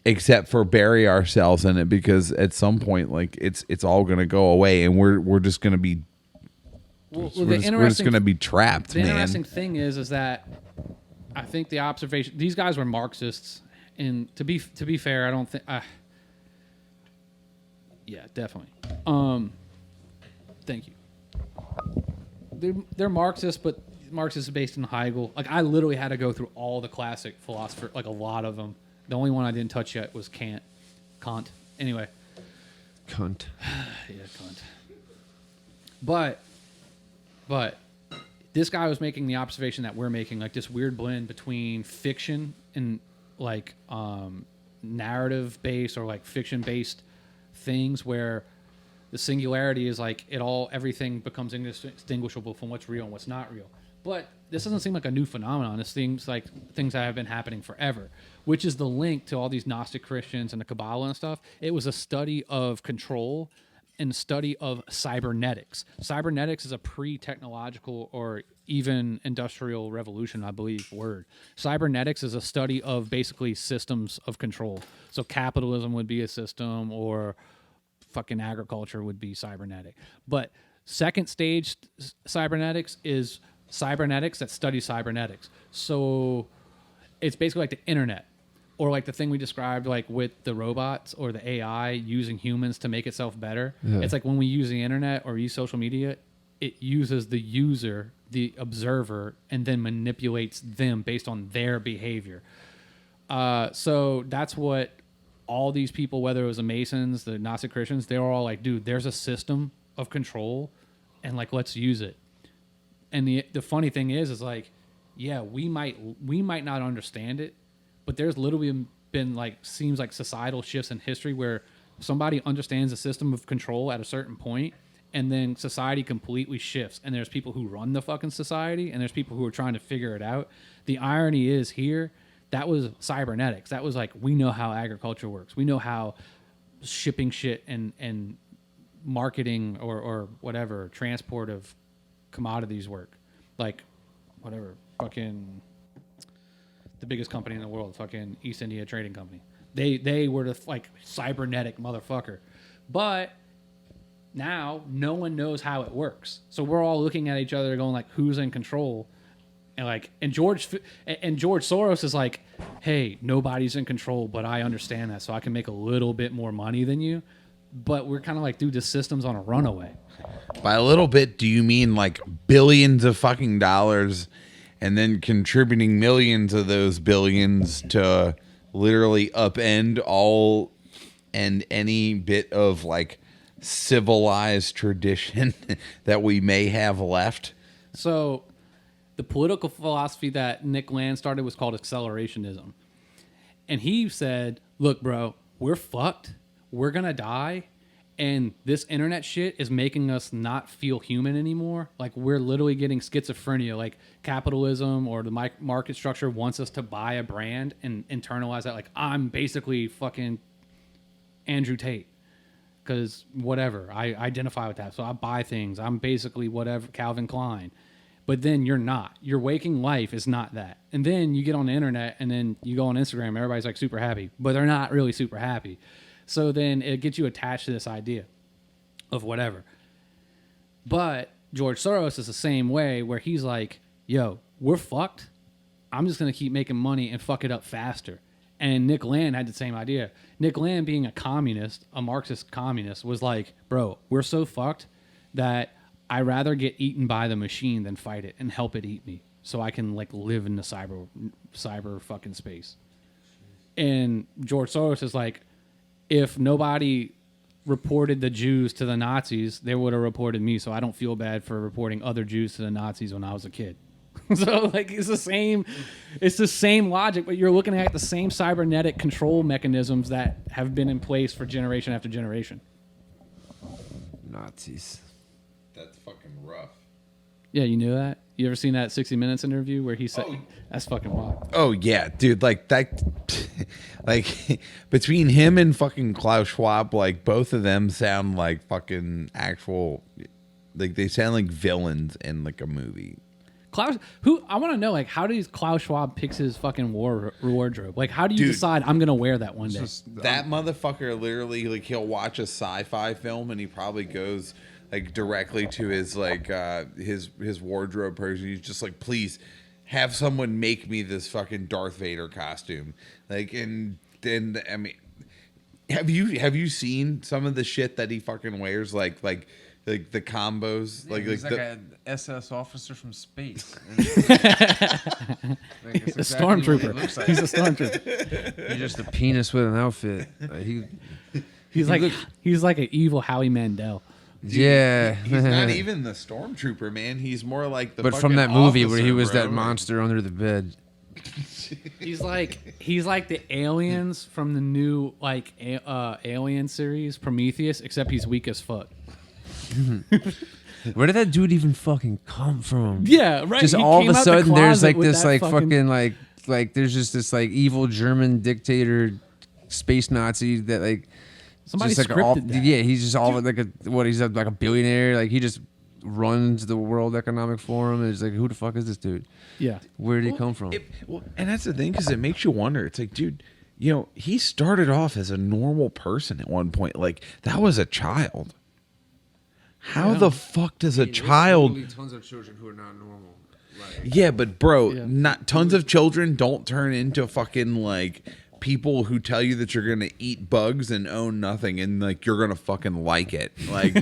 except for bury ourselves in it, because at some point, like, it's all going to go away, and we're just going to be we're just going to be trapped. The interesting thing is that I think the observation, these guys were Marxists, and to be fair, I don't think yeah, definitely. Thank you. They're Marxist, but Marxist is based in Hegel. Like, I literally had to go through all the classic philosophers, like a lot of them. The only one I didn't touch yet was Kant. Anyway. Cunt. Yeah, Kant. But this guy was making the observation that we're making, like this weird blend between fiction and like narrative based or like fiction based things where the singularity is like everything becomes indistinguishable from what's real and what's not real. But this doesn't seem like a new phenomenon. This seems like things that have been happening forever, which is the link to all these Gnostic Christians and the Kabbalah and stuff. It was a study of control and study of cybernetics. Cybernetics is a pre-technological or even industrial revolution, I believe, word. Cybernetics is a study of basically systems of control. So capitalism would be a system, or fucking agriculture would be cybernetic. But second stage cybernetics is cybernetics that study cybernetics. So it's basically like the internet, or like the thing we described, like with the robots or the AI using humans to make itself better. It's like when we use the internet or use social media, it uses the user, the observer, and then manipulates them based on their behavior. So that's what all these people, whether it was the Masons, the Gnostic Christians, they were all like, dude, there's a system of control, and like, let's use it. And the funny thing is like, yeah, we might not understand it, but there's literally been like, seems like societal shifts in history where somebody understands the system of control at a certain point, and then society completely shifts, and there's people who run the fucking society, and there's people who are trying to figure it out. The irony is here, that was cybernetics. That was like, we know how agriculture works. We know how shipping shit and marketing or whatever, transport of commodities work. Like, whatever, fucking the biggest company in the world, fucking East India Trading Company. They were the like cybernetic motherfucker. But now no one knows how it works. So we're all looking at each other going like, who's in control? And George Soros is like, hey, nobody's in control, but I understand that, so I can make a little bit more money than you. But we're kind of like, dude, the system's on a runaway. By a little bit, do you mean like billions of fucking dollars and then contributing millions of those billions to literally upend all and any bit of like civilized tradition that we may have left? So the political philosophy that Nick Land started was called accelerationism. And he said, look, bro, we're fucked. We're going to die. And this internet shit is making us not feel human anymore. Like, we're literally getting schizophrenia. Like, capitalism or the market structure wants us to buy a brand and internalize that. Like, I'm basically fucking Andrew Tate. Because whatever, I identify with that. So I buy things. I'm basically whatever, Calvin Klein. But then you're not. Your waking life is not that. And then you get on the internet and then you go on Instagram. Everybody's like super happy. But they're not really super happy. So then it gets you attached to this idea of whatever. But George Soros is the same way, where he's like, yo, we're fucked. I'm just going to keep making money and fuck it up faster. And Nick Land had the same idea. Nick Land, being a communist, a Marxist communist, was like, bro, we're so fucked that I'd rather get eaten by the machine than fight it and help it eat me, so I can like live in the cyber fucking space. And George Soros is like, if nobody reported the Jews to the Nazis, they would have reported me, so I don't feel bad for reporting other Jews to the Nazis when I was a kid. So like, it's the same logic, but you're looking at the same cybernetic control mechanisms that have been in place for generation after generation. Nazis. That's fucking rough. Yeah, you knew that? You ever seen that 60 Minutes interview where he said, that's fucking wild. Oh yeah, dude, like that, like between him and fucking Klaus Schwab, like both of them sound like fucking actual, like they sound like villains in like a movie. I want to know, like, how does Klaus Schwab picks his fucking wardrobe? Like, how do you decide I'm gonna wear that one day? That motherfucker literally, like, he'll watch a sci-fi film and he probably goes like directly to his like his wardrobe person. He's just like, please have someone make me this fucking Darth Vader costume. Like, and then I mean, have you seen some of the shit that he fucking wears? Like the combos. Yeah, he's like an SS officer from space. Like, a stormtrooper. Like. He's a stormtrooper. He's just a penis with an outfit. He's like an evil Howie Mandel. Dude, yeah, he's not even the stormtrooper, man. He's more like the. But from that movie officer, where he was bro. that monster under the bed. He's like the aliens from the new like Alien series, Prometheus, except he's weak as fuck. Where did that dude even fucking come from? Yeah, right. Just He all of came a out the sudden, there's closet like with this that like fucking like there's just this like evil German dictator, space Nazi that like Somebody just, like, scripted that. Yeah, he's just all like he's like a billionaire. Like he just runs the World Economic Forum, and it's like, who the fuck is this dude? Yeah, where did he come from? And that's the thing, because it makes you wonder. It's like, dude, you know, he started off as a normal person at one point. Like, that was a child. How the fuck does a child? Tons of children who are not normal. Yeah, but bro, not tons of children don't turn into fucking like people who tell you that you're gonna eat bugs and own nothing, and like you're gonna fucking like it. Like,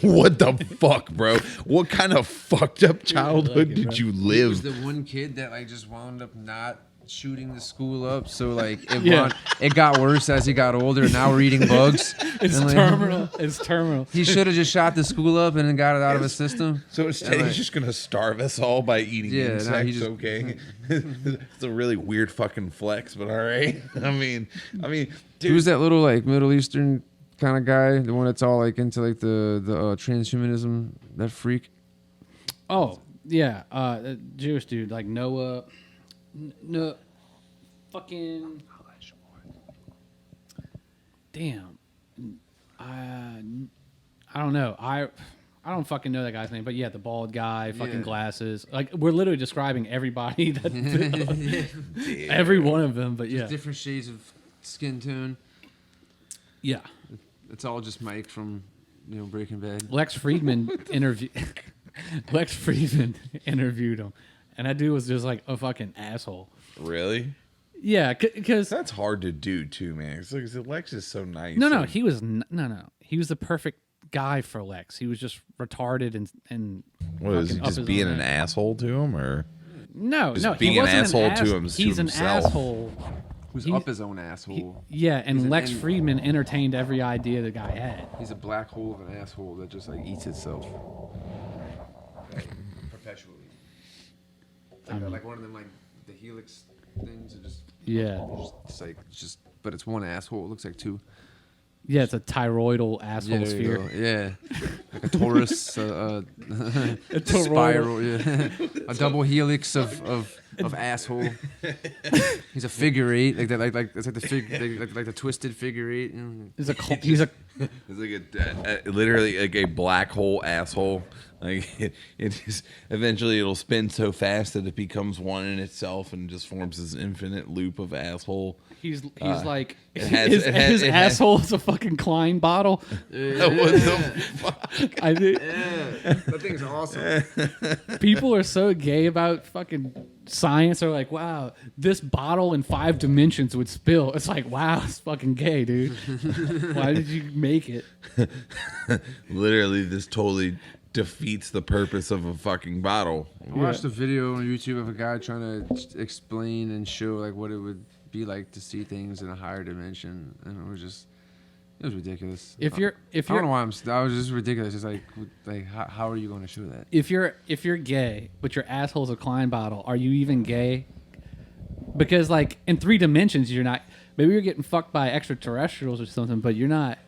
what the fuck, bro? What kind of fucked up childhood did you He was live? the one kid that like just wound up not shooting the school up. So like Yeah. it got worse as he got older. Now we're eating bugs. It's And, like, terminal. It's terminal. He should have just shot the school up and then got it out of his system. So instead, And, he's like, just gonna starve us all by eating Yeah, no, insects. he just- Okay, it's a really weird fucking flex, but all right. I mean, dude, who's that little like Middle Eastern kind of guy? The one that's all like into like the transhumanism. That freak. Oh yeah, Jewish dude like Noah. No, fucking. Damn. I don't know. I don't fucking know that guy's name, but yeah, the bald guy, fucking Yeah. glasses. Like we're literally describing everybody that every one of them. But yeah, Different shades of skin tone. yeah. It's all just Mike from Breaking Bad. Lex Friedman interviewed him, and that dude was just like a fucking asshole. really? Yeah, because That's hard to do too, man. It's like Lex is so nice. no, he was he was the perfect guy for Lex. He was just retarded and What is he fucking up just his being own an ass. asshole to him, or No, Just no, being he an wasn't asshole to ass- to He's himself. an asshole. Who's He- up his own asshole. Yeah, and He's an Lex en- Friedman entertained every idea the guy had. He's a black hole of an asshole that just like eats itself perpetually. Like one of them like the helix things are just Yeah, but it's one asshole. It looks like two. yeah, it's a toroidal asshole there you sphere. go. Yeah, like a torus, A toroidal. spiral. Yeah, a double helix of asshole. He's a figure eight, like that, like it's like the like the twisted figure eight. He's a he's a it's like literally like a black hole asshole. Like it just eventually it'll spin so fast that it becomes one in itself and just forms this infinite loop of asshole. he's like it has- his, it has- his it has- asshole is a fucking Klein bottle. What the fuck? I think That thing's awesome. people are so gay about fucking science. They're like, wow, this bottle in 5 dimensions would spill. It's like, wow, it's fucking gay, dude. Why did you make it? Literally, this totally defeats the purpose of a fucking bottle. I watched a video on YouTube of a guy trying to explain and show like what it would be like to see things in a higher dimension, and it was ridiculous. If you're I don't know why I was just ridiculous. It's like how are you going to show that? if you're gay, but your asshole's a Klein bottle, are you even gay? Because like in 3 dimensions, you're not. Maybe you're getting fucked by extraterrestrials or something, but you're not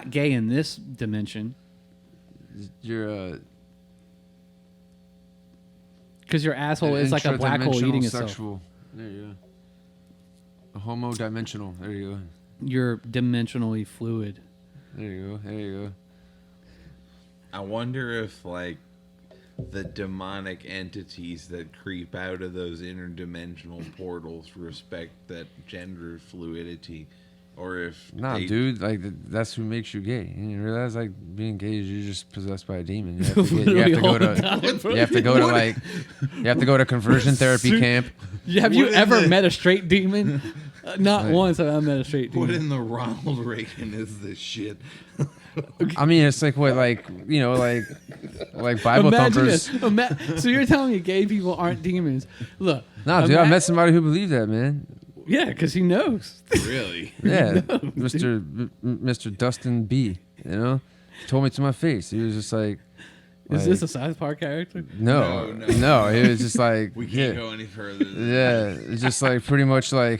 gay in this dimension You're because your asshole is like a black hole intradimensional eating itself. sexual. There you go. A homo-dimensional. There you go. You're dimensionally fluid. There you go. There you go. I wonder if like the demonic entities that creep out of those interdimensional portals respect that gender fluidity, or if Nah, they- dude, like that's who makes you gay. And you realize like being gay is you're just possessed by a demon. You have to go to conversion therapy camp. Have you What is ever it? met a straight demon? Not Right. once have I met a straight What demon. in the Ronald Reagan is this shit? I mean, it's like what, like Bible Imagine thumpers. this. So you're telling me gay people aren't demons? Look. Nah, dude, I met somebody who believed that, man. Yeah, because he knows. Really? Yeah, Mr. Dustin B. You know, told me to my face. He was just like, Is this a South Park character? no, No. no. He was just like, We yeah, can't go any further. Than yeah. It's just like pretty much like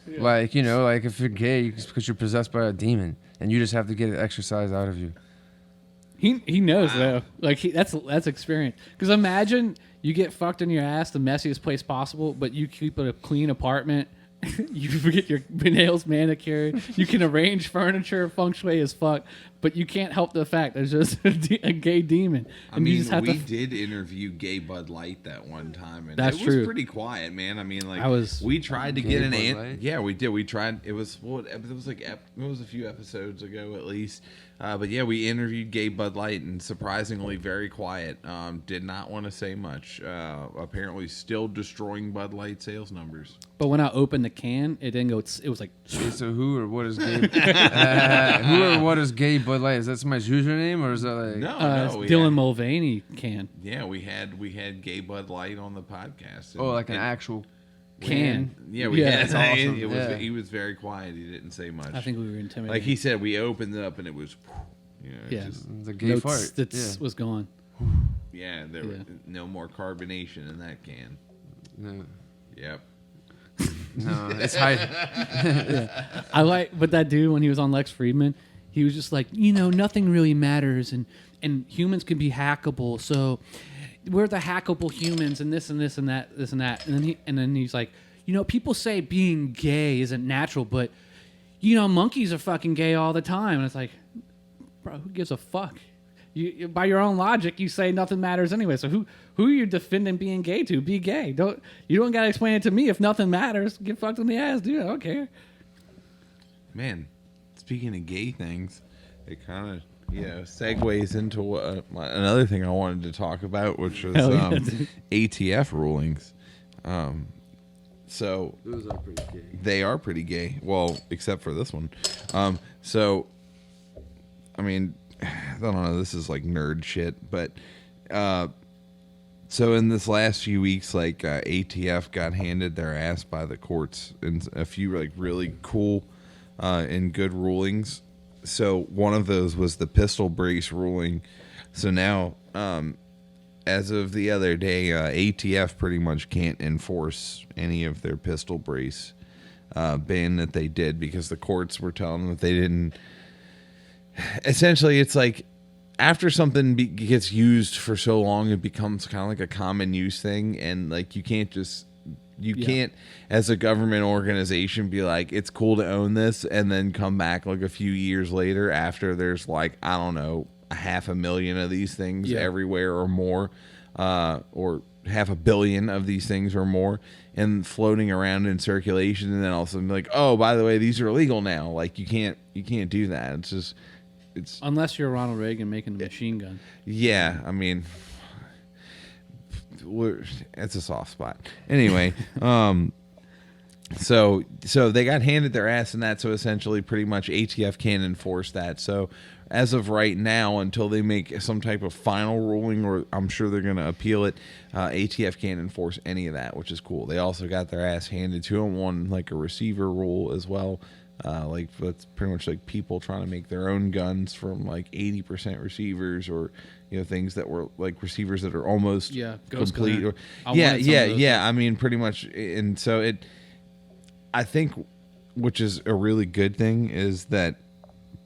if you're gay, it's because you're possessed by a demon, and you just have to get it exercised out of you. He knows though. Like that's experience. Because imagine you get fucked in your ass, the messiest place possible, but you keep a clean apartment. You get your nails manicured. You can arrange furniture, feng shui as fuck, but you can't help the fact there's just a gay demon. I And you mean, just have we to. did interview Gay Bud Light that one time, and That's it was true. pretty quiet, man. I mean, like we tried to Gay get an Bud Light? Yeah, we did. We tried. It was it was like it was a few episodes ago at least. But yeah, we interviewed Gay Bud Light, and surprisingly very quiet. Did not want to say much. Apparently, still destroying Bud Light sales numbers. But when I opened the can, it didn't go. It was like. Okay, so who or what is gay? Who or what is Gay Bud Light? Is that somebody's username or is that like? No, we Dylan had- Mulvaney can. Yeah, we had Gay Bud Light on the podcast. Oh, like an and- actual Can. Yeah, we Yeah, had. that's awesome. It was, Yeah. He was very quiet. He didn't say much. I think we were intimidated. like he said, we opened it up and it was, you know, Yeah. The gay fart. That was gone. yeah, there Yeah. was no more carbonation in that can. No, Yep. no, it's high. I like, but that dude when he was on Lex Friedman, he was just like, nothing really matters, and humans can be hackable, so we're the hackable humans, and this and this and that, this and that, and then he's like, people say being gay isn't natural, but monkeys are fucking gay all the time, and it's like, bro, who gives a fuck? You, by your own logic, you say nothing matters anyway. So who are you defending being gay to? Be gay. You don't gotta explain it to me. If nothing matters, get fucked in the ass, dude. I don't care. Man, speaking of gay things, it kind of segues into another thing I wanted to talk about, which was Hell yeah, dude. ATF rulings. So Those are pretty gay. they are pretty gay. Well, except for this one. So, I mean, I don't know. This is like nerd shit, but so in this last few weeks, like ATF got handed their ass by the courts in a few like really cool and good rulings. So one of those was the pistol brace ruling. So now, as of the other day, ATF pretty much can't enforce any of their pistol brace ban that they did because the courts were telling them that they didn't. Essentially, it's like after something gets used for so long, it becomes kind of like a common use thing, and like you can't as a government organization be like it's cool to own this and then come back like a few years later after there's like I don't know 500,000 of these things everywhere or more, or 500 million of these things or more and floating around in circulation, and then all of a sudden be like, oh, by the way, these are illegal now. Like you can't do that. It's just. Unless you're Ronald Reagan making a machine gun. Yeah, I mean, it's a soft spot. Anyway, so they got handed their ass in that. So essentially, pretty much ATF can't enforce that. So as of right now, until they make some type of final ruling, or I'm sure they're going to appeal it, ATF can't enforce any of that, which is cool. They also got their ass handed to them on like a receiver rule as well. Like that's pretty much like people trying to make their own guns from like 80% receivers, or things that were like receivers that are almost ghost complete. gunner. Or I wanted some of those. I mean, pretty much. And so I think, which is a really good thing, is that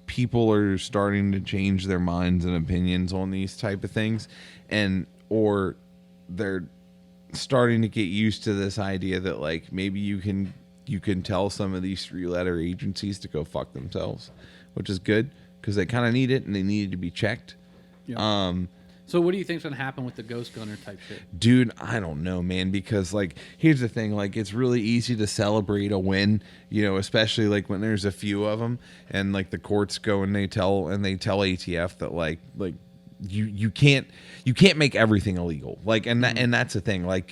people are starting to change their minds and opinions on these type of things, or they're starting to get used to this idea that like maybe you can tell some of these 3-letter agencies to go fuck themselves, which is good because they kind of need it and they needed to be checked. Yeah. So what do you think's gonna happen with the ghost gunner type shit? Dude, I don't know, man, because like here's the thing, like it's really easy to celebrate a win, especially like when there's a few of them and like the courts go and they tell ATF that like you can't make everything illegal. Like and that's the thing. Like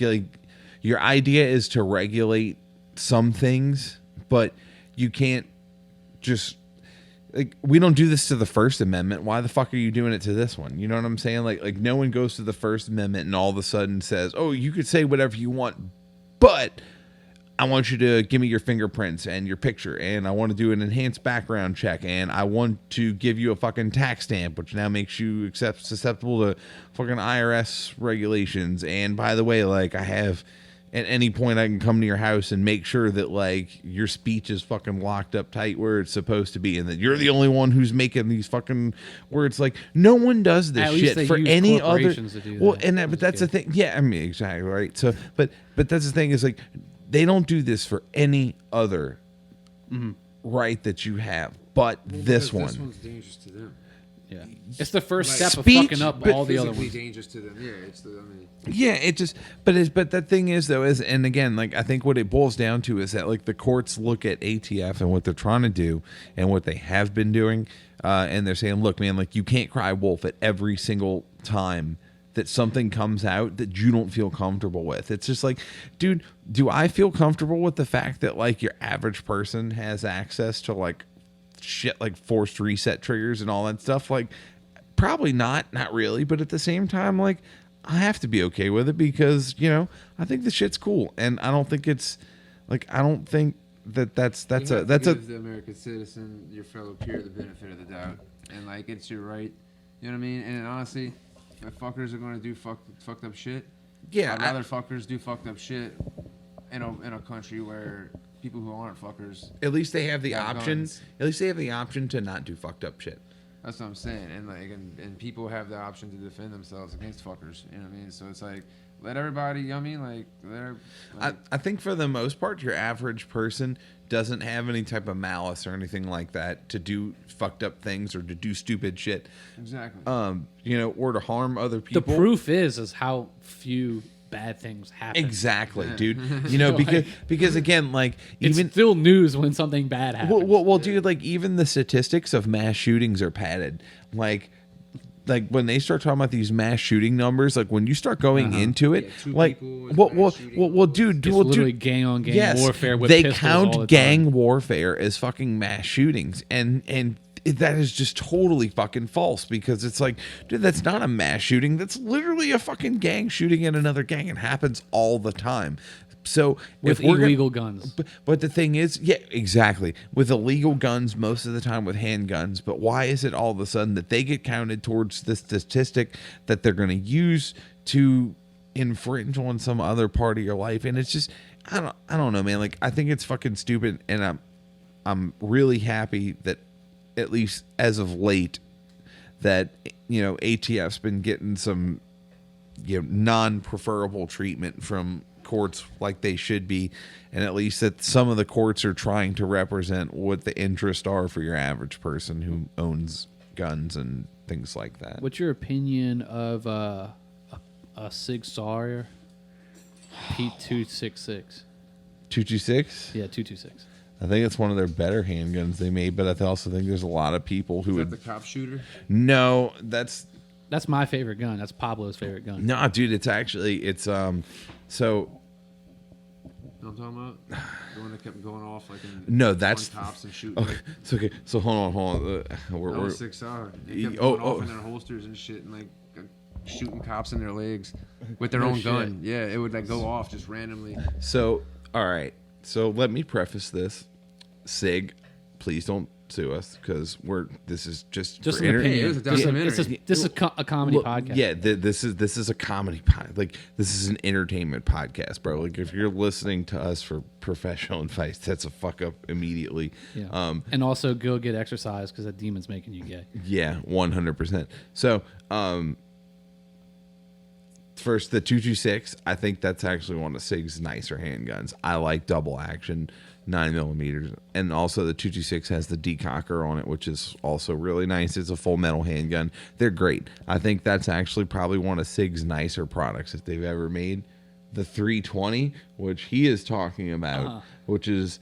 your idea is to regulate some things, but you can't just like we don't do this to the First Amendment. Why the fuck are you doing it to this one? You know what I'm saying? Like no one goes to the First Amendment and all of a sudden says, "Oh, you could say whatever you want, but I want you to give me your fingerprints and your picture, and I want to do an enhanced background check, and I want to give you a fucking tax stamp, which now makes you susceptible to fucking IRS regulations. And by the way, like I have." At any point, I can come to your house and make sure that like your speech is fucking locked up tight where it's supposed to be, and that you're the only one who's making these fucking words. Like no one does this At least shit they for use any other. corporations to do Well, that, and that, which but is that's the good. thing. Yeah, I mean exactly right. So, but that's the thing is like they don't do this for any other right that you have, but this one. This one's dangerous to them. Yeah, it's the first Like, step of speech, fucking up but all the other physically ones. dangerous to them. Yeah, it's the. I mean, Yeah, it just, but the thing is though is, and again, like I think what it boils down to is that like the courts look at ATF and what they're trying to do and what they have been doing, and they're saying, look, man, like you can't cry wolf at every single time that something comes out that you don't feel comfortable with. It's just like, dude, do I feel comfortable with the fact that like your average person has access to like shit like forced reset triggers and all that stuff? Like, probably not really, but at the same time, like I have to be okay with it because, you know, I think the shit's cool, and I don't think it's like, I don't think that's you have to a give the American citizen, your fellow peer, the benefit of the doubt, and like it's your right. You know what I mean? And honestly, if fuckers are gonna do fucked up shit, Yeah, I'd rather fuckers do fucked up shit in a country where people who aren't fuckers. at least they have the got option. guns. At least they have the option to not do fucked up shit. That's what I'm saying, and like, and people have the option to defend themselves against fuckers. You know what I mean? So it's like, let everybody. You know what I mean? I think for the most part, your average person doesn't have any type of malice or anything like that to do fucked up things or to do stupid shit. Exactly. You know, or to harm other The people. proof is how few bad things happen. Exactly, dude. You know, because again, like It's even still news when something bad happens. well, dude, like even the statistics of mass shootings are padded. Like when they start talking about these mass shooting numbers, like when you start going into it, Yeah, 2 like people is well, mass well, shooting. well, dude, It's well, literally dude, gang on gang yes, warfare with they pistols count all the gang time. warfare as fucking mass shootings, and that is just totally fucking false because it's like, dude, that's not a mass shooting. That's literally a fucking gang shooting at another gang. It happens all the time. So with if we're illegal guns. but the thing is, yeah, exactly. With illegal guns, most of the time with handguns. But why is it all of a sudden that they get counted towards the statistic that they're going to use to infringe on some other part of your life? And it's just, I don't know, man. Like I think it's fucking stupid, and I'm really happy that at least as of late that, you know, ATF's been getting some, you know, non-preferable treatment from courts like they should be, and at least that some of the courts are trying to represent what the interests are for your average person who owns guns and things like that. What's your opinion of a Sig Sauer P266? 226? Yeah, 226. I think it's one of their better handguns they made, but I also think there's a lot of people who Is would. that the cop shooter? No, that's That's my favorite gun. That's Pablo's favorite gun. no, dude. It's actually so. You know what I'm talking about? The one that kept going off like in No, that's on cops and shooting. okay. It's okay. So hold on. That was 6R. They kept Oh, going off in their holsters and shit, and like shooting cops in their legs with their No own shit. gun. Yeah, it would like go off just randomly. So, all right. So let me preface this. Sig, please don't sue us because this is just Just for an enter- opinion. it was a This is- documentary. This is a comedy Look, podcast. Yeah, this is a comedy pod. Like this is an entertainment podcast, bro. Like if you're listening to us for professional advice, that's a fuck up immediately. Yeah. And also go get exercise because that demon's making you gay. Yeah, 100%. So, first, the 226, I think that's actually one of Sig's nicer handguns. I like double action 9mm, and also the 226 has the decocker on it, which is also really nice. It's a full metal handgun. They're great. I think that's actually probably one of Sig's nicer products that they've ever made. The 320, which he is talking about, which is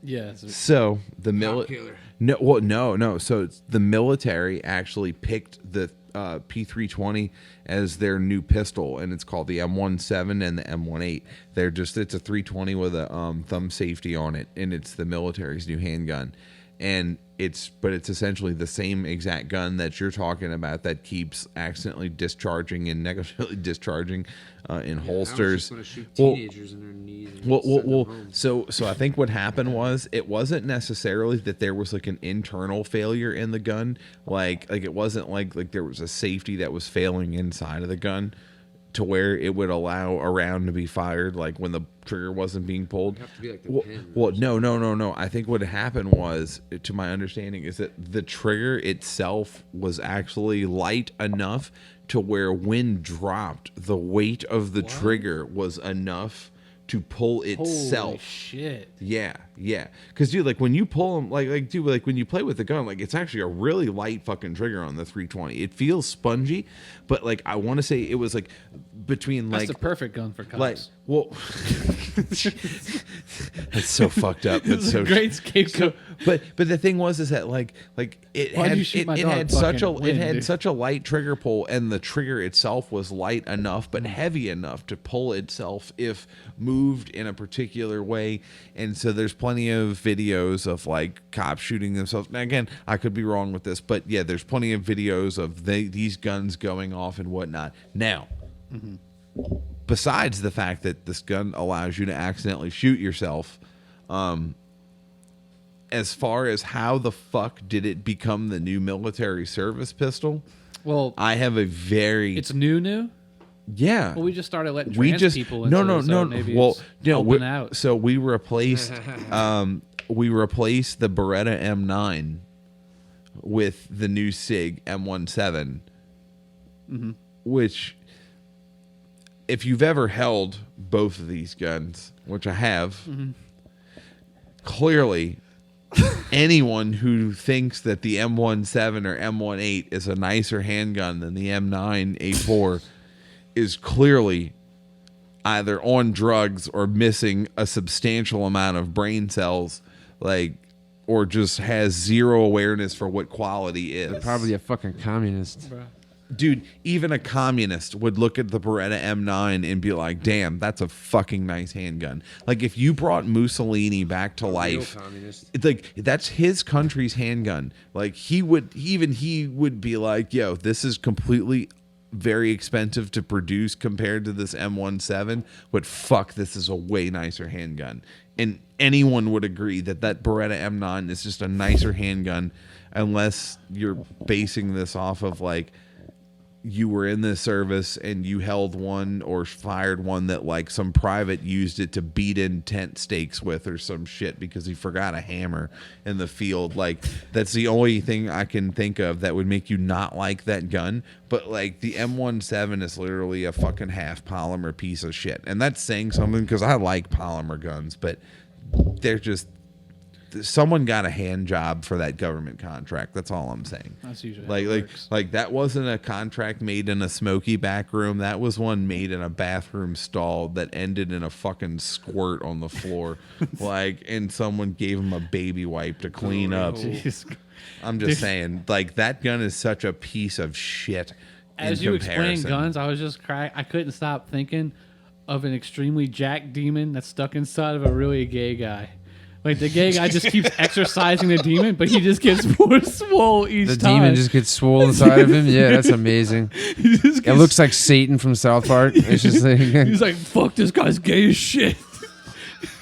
Yeah. so the killer. No. So it's the military actually picked the P320 as their new pistol, and it's called the M17 and the M18. It's a 320 with a thumb safety on it, and it's the military's new handgun. And it's essentially the same exact gun that you're talking about that keeps accidentally discharging and negligently discharging in holsters. I was just gonna shoot Well, teenagers in their knees. And well, send them home. so I think what happened was it wasn't necessarily that there was like an internal failure in the gun, like it wasn't like there was a safety that was failing inside of the gun to where it would allow a round to be fired, like when the trigger wasn't being pulled. It'd have to be like the Well, pin. well, no. I think what happened was, to my understanding, is that the trigger itself was actually light enough to where when dropped, the weight of the trigger was enough to pull itself. Holy shit. Yeah. Because dude, like when you pull them, dude, like when you play with the gun, like it's actually a really light fucking trigger on the 320. It feels spongy, but like I want to say it was like between That's like the perfect gun for cops. like well, that's so fucked up. That's It's so a great scapegoat. but the thing was is that like it Why'd had you shoot it, my it dog? had such a Fucking win, it had dude. such a light trigger pull, and the trigger itself was light enough but heavy enough to pull itself if moved in a particular way. And so there's plenty of videos of like cops shooting themselves. Now again, I could be wrong with this, but yeah, there's plenty of videos of these guns going off and whatnot. Now, besides the fact that this gun allows you to accidentally shoot yourself, as far as how the fuck did it become the new military service pistol, Well, I have a very it's new. yeah. Well, we just started letting we trans just people into it, so maybe well, it's no, helping out. so we replaced we replaced the Beretta M9 with the new SIG M17, which, if you've ever held both of these guns, which I have, clearly anyone who thinks that the M17 or M18 is a nicer handgun than the M9 A4 is clearly either on drugs or missing a substantial amount of brain cells, like, or just has zero awareness for what quality is. Probably a fucking communist. Dude, even a communist would look at the Beretta M9 and be like, damn, that's a fucking nice handgun. Like, if you brought Mussolini back to life, it's like, that's his country's handgun. Like, he would be like, yo, this is completely very expensive to produce compared to this M17, but fuck, this is a way nicer handgun. And anyone would agree that Beretta M9 is just a nicer handgun, unless you're basing this off of like, you were in the service and you held one or fired one that like some private used it to beat in tent stakes with or some shit because he forgot a hammer in the field. Like, that's the only thing I can think of that would make you not like that gun. But like the M17 is literally a fucking half polymer piece of shit. And that's saying something because I like polymer guns, but they're just, someone got a hand job for that government contract. That's all I'm saying. That's usually how it works. Like that wasn't a contract made in a smoky back room. That was one made in a bathroom stall that ended in a fucking squirt on the floor. Like, and someone gave him a baby wipe to clean up. Jeez. I'm just saying, like, that gun is such a piece of shit. As you explain guns, I was just I couldn't stop thinking of an extremely jacked demon that's stuck inside of a really gay guy. Like, the gay guy just keeps exercising the demon, but he just gets more swole each time. The demon just gets swole inside of him. Yeah, that's amazing. It looks like Satan from South Park. It's just like, he's like, fuck, this guy's gay as shit.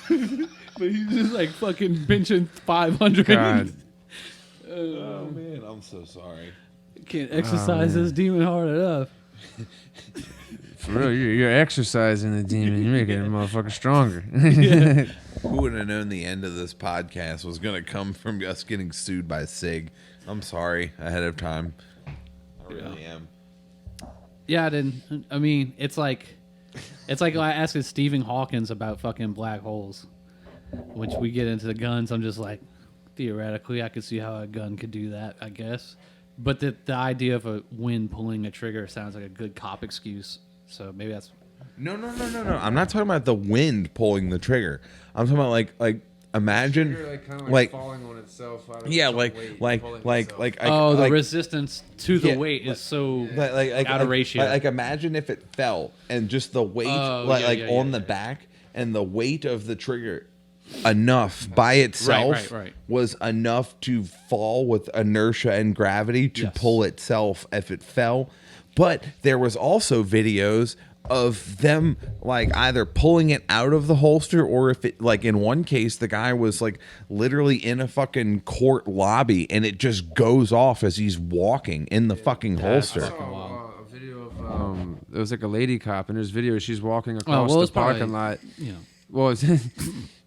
But he's just like fucking benching 500. God. Oh man, I'm so sorry. Can't exercise this demon hard enough. For real, you're exercising the demon. You're making the motherfucker stronger. Who would have known the end of this podcast was going to come from us getting sued by SIG? I'm sorry ahead of time. I really am. Yeah, I didn't. I mean, it's like I asked Stephen Hawkins about fucking black holes. Once we get into the guns, I'm just like, theoretically, I could see how a gun could do that, I guess. But the idea of a wind pulling a trigger sounds like a good cop excuse. So maybe that's... No. I'm not talking about the wind pulling the trigger. I'm talking about like imagine like falling on itself. yeah, the resistance to the weight is so out of ratio. Like imagine if it fell and just the weight on the back and the weight of the trigger enough by itself was enough to fall with inertia and gravity to pull itself if it fell. But there was also videos of them like either pulling it out of the holster, or if it, like in one case, the guy was like literally in a fucking court lobby and it just goes off as he's walking in the fucking holster. I saw a video of it was like a lady cop, and there's video she's walking across the parking lot. You know, well,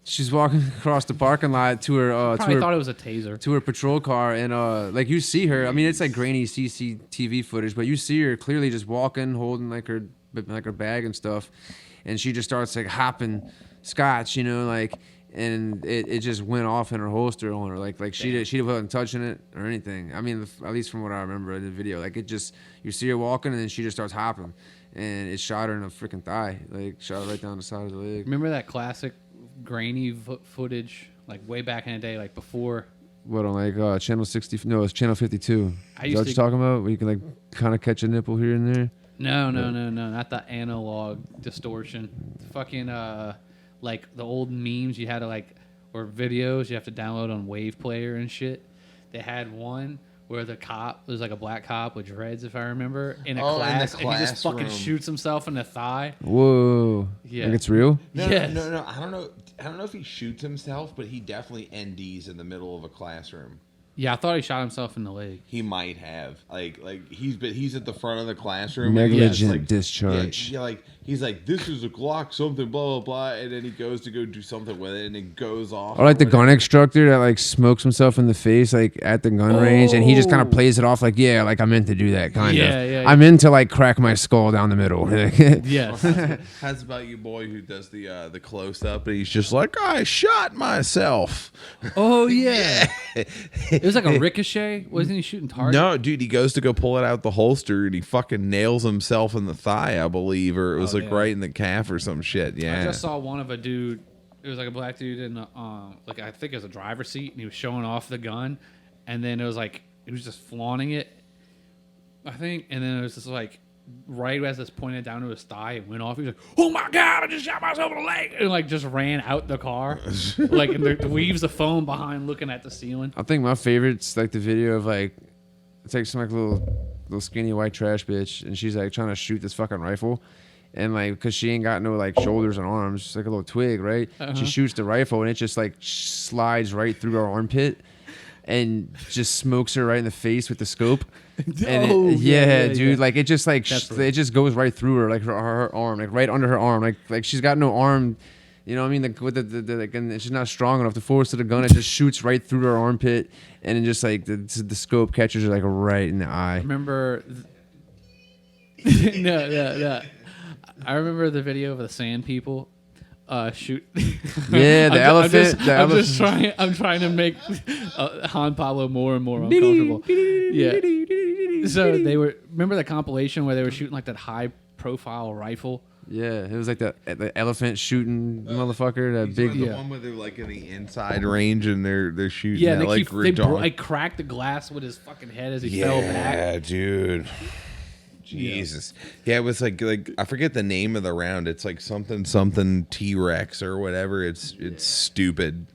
she's walking across the parking lot to her. probably thought it was a taser. To her patrol car, and like you see her. I mean, it's like grainy CCTV footage, but you see her clearly just walking, holding like her bag and stuff, and she just starts like hopping scotch, you know, like, and it just went off in her holster on her, like she wasn't touching it or anything. I mean, at least from what I remember in the video, like it just, you see her walking and then she just starts hopping, and it shot her in the freaking thigh, like shot her right down the side of the leg. Remember that classic grainy footage, like way back in the day, like before. What, on like channel 60? No, it's channel 52. Is that what used you're talking about? Where you can like kind of catch a nipple here and there. No, not the analog distortion. Fucking like the old memes you had to like, or videos you have to download on Wave Player and shit. They had one where the cop was like a black cop with dreads, if I remember, in a class, and he just fucking shoots himself in the thigh. Whoa! Yeah, like it's real. No, Yes. no. I don't know if he shoots himself, but he definitely NDs in the middle of a classroom. Yeah, I thought he shot himself in the leg. He might have he's at the front of the classroom. Negligent and discharge. Yeah, like he's like, this is a Glock something blah blah blah, and then he goes to go do something with it, and it goes off. Or like the gun instructor that like smokes himself in the face like at the gun range, and he just kind of plays it off like, yeah, like I meant to do that kind of. Yeah. I'm into like crack my skull down the middle. Yes. How's about you, boy, who does the close up, and he's just like, I shot myself. Oh yeah. It was like a ricochet. Wasn't he shooting target? No, dude, he goes to go pull it out the holster, and he fucking nails himself in the thigh, I believe, or it was right in the calf or some shit. Yeah. I just saw one of a dude. It was like a black dude in like I think it was a driver's seat, and he was showing off the gun, and then it was like he was just flaunting it, I think, and then it was just like right as this pointed down to his thigh, it went off. He was like, "Oh my god, I just shot myself in the leg," and like just ran out the car, like and the leaves the phone behind, looking at the ceiling. I think my favorite's like the video of like, it's like some like little skinny white trash bitch, and she's like trying to shoot this fucking rifle, and like because she ain't got no like shoulders and arms, just like a little twig, right? She shoots the rifle and it just like slides right through her armpit and just smokes her right in the face with the scope. And dude, like it just like it just goes right through her, like her arm, like right under her arm, like she's got no arm. You know what I mean? With the like, and she's not strong enough. The force of the gun, it just shoots right through her armpit, and then just like the scope catches her like right in the eye. Remember? No. I remember the video of the sand people shoot. Yeah, the elephant. I'm trying to make Han Pablo more and more uncomfortable. Yeah. So they were. Remember the compilation where they were shooting like that high profile rifle? Yeah, it was like the elephant shooting motherfucker. That big. The one where they're like in the inside range and they're shooting. Yeah, they cracked the glass with his fucking head as he fell back. Yeah, dude. Jesus. Yeah, it was like I forget the name of the round. It's like something T-Rex or whatever. It's stupid.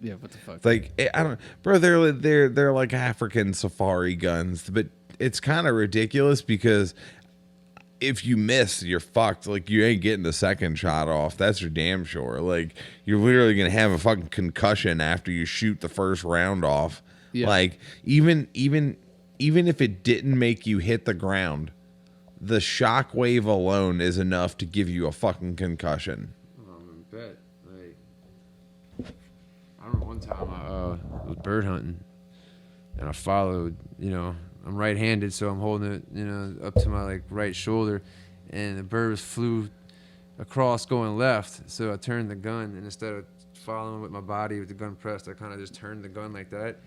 Yeah, what the fuck? Like I don't, bro. They're like African safari guns, but it's kind of ridiculous because if you miss, you're fucked. Like you ain't getting the second shot off. That's for damn sure. Like you're literally gonna have a fucking concussion after you shoot the first round off. Yeah. Like even if it didn't make you hit the ground, the shock wave alone is enough to give you a fucking concussion. I bet. Like, I remember one time I was bird hunting, and I followed. You know, I'm right-handed, so I'm holding it, you know, up to my like right shoulder, and the bird flew across going left. So I turned the gun, and instead of following with my body with the gun pressed, I kind of just turned the gun like that.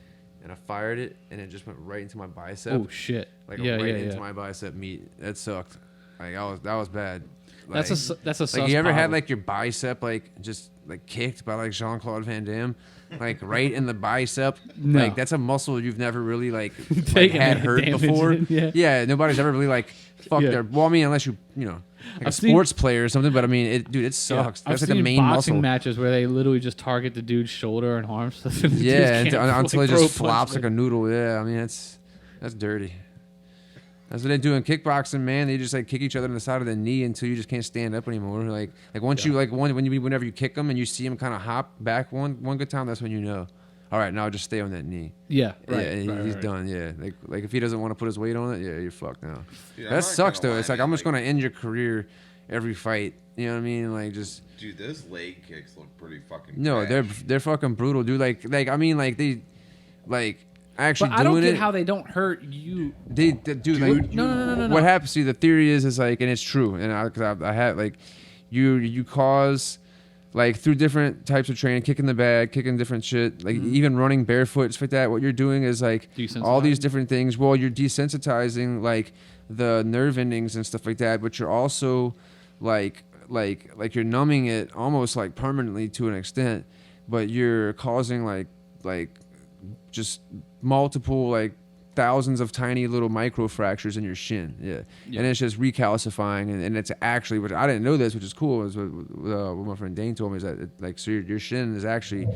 And I fired it, and it just went right into my bicep. Oh shit! Like into my bicep meat. That sucked. Like that was bad. Like, that's a like you ever had like your bicep like just like kicked by like Jean-Claude Van Damme, like right in the bicep? No. Like that's a muscle you've never really like Taken had any hurt damage before. in, yeah. Yeah, nobody's ever really like fucked their. Well, I mean, unless you know. Like a sports player or something, but I mean, it sucks. Yeah. That's I've like seen the main boxing muscle. matches where they literally just target the dude's shoulder and arm. So the Yeah, dudes can't, until like, it just throw a punch flops like a noodle. Yeah, I mean, that's dirty. That's what they do in kickboxing, man. They just like kick each other in the side of the knee until you just can't stand up anymore. Like once you like whenever you kick them and you see them kind of hop back one good time, that's when you know. All right, now just stay on that knee. Yeah, right. Yeah, he's done. Yeah, like if he doesn't want to put his weight on it, yeah, you're fucked now. Dude, that sucks though. It's like I'm just gonna end your career every fight. You know what I mean? Like just. Dude, those leg kicks look pretty fucking. No, they're fucking brutal, dude. Like I mean, like they, like actually but I don't doing get it. how they don't hurt you. They dude, like no. What happens? See, the theory is like, and it's true, and I had like, you cause like through different types of training, kicking the bag, kicking different shit, like even running barefoot, stuff like that. What you're doing is like all these different things. Well, you're desensitizing like the nerve endings and stuff like that, but you're also like you're numbing it almost like permanently to an extent, but you're causing like just multiple like thousands of tiny little micro fractures in your shin. Yeah. And it's just recalcifying, and it's actually, which I didn't know this, which is cool, is what my friend Dane told me, is that so your shin is actually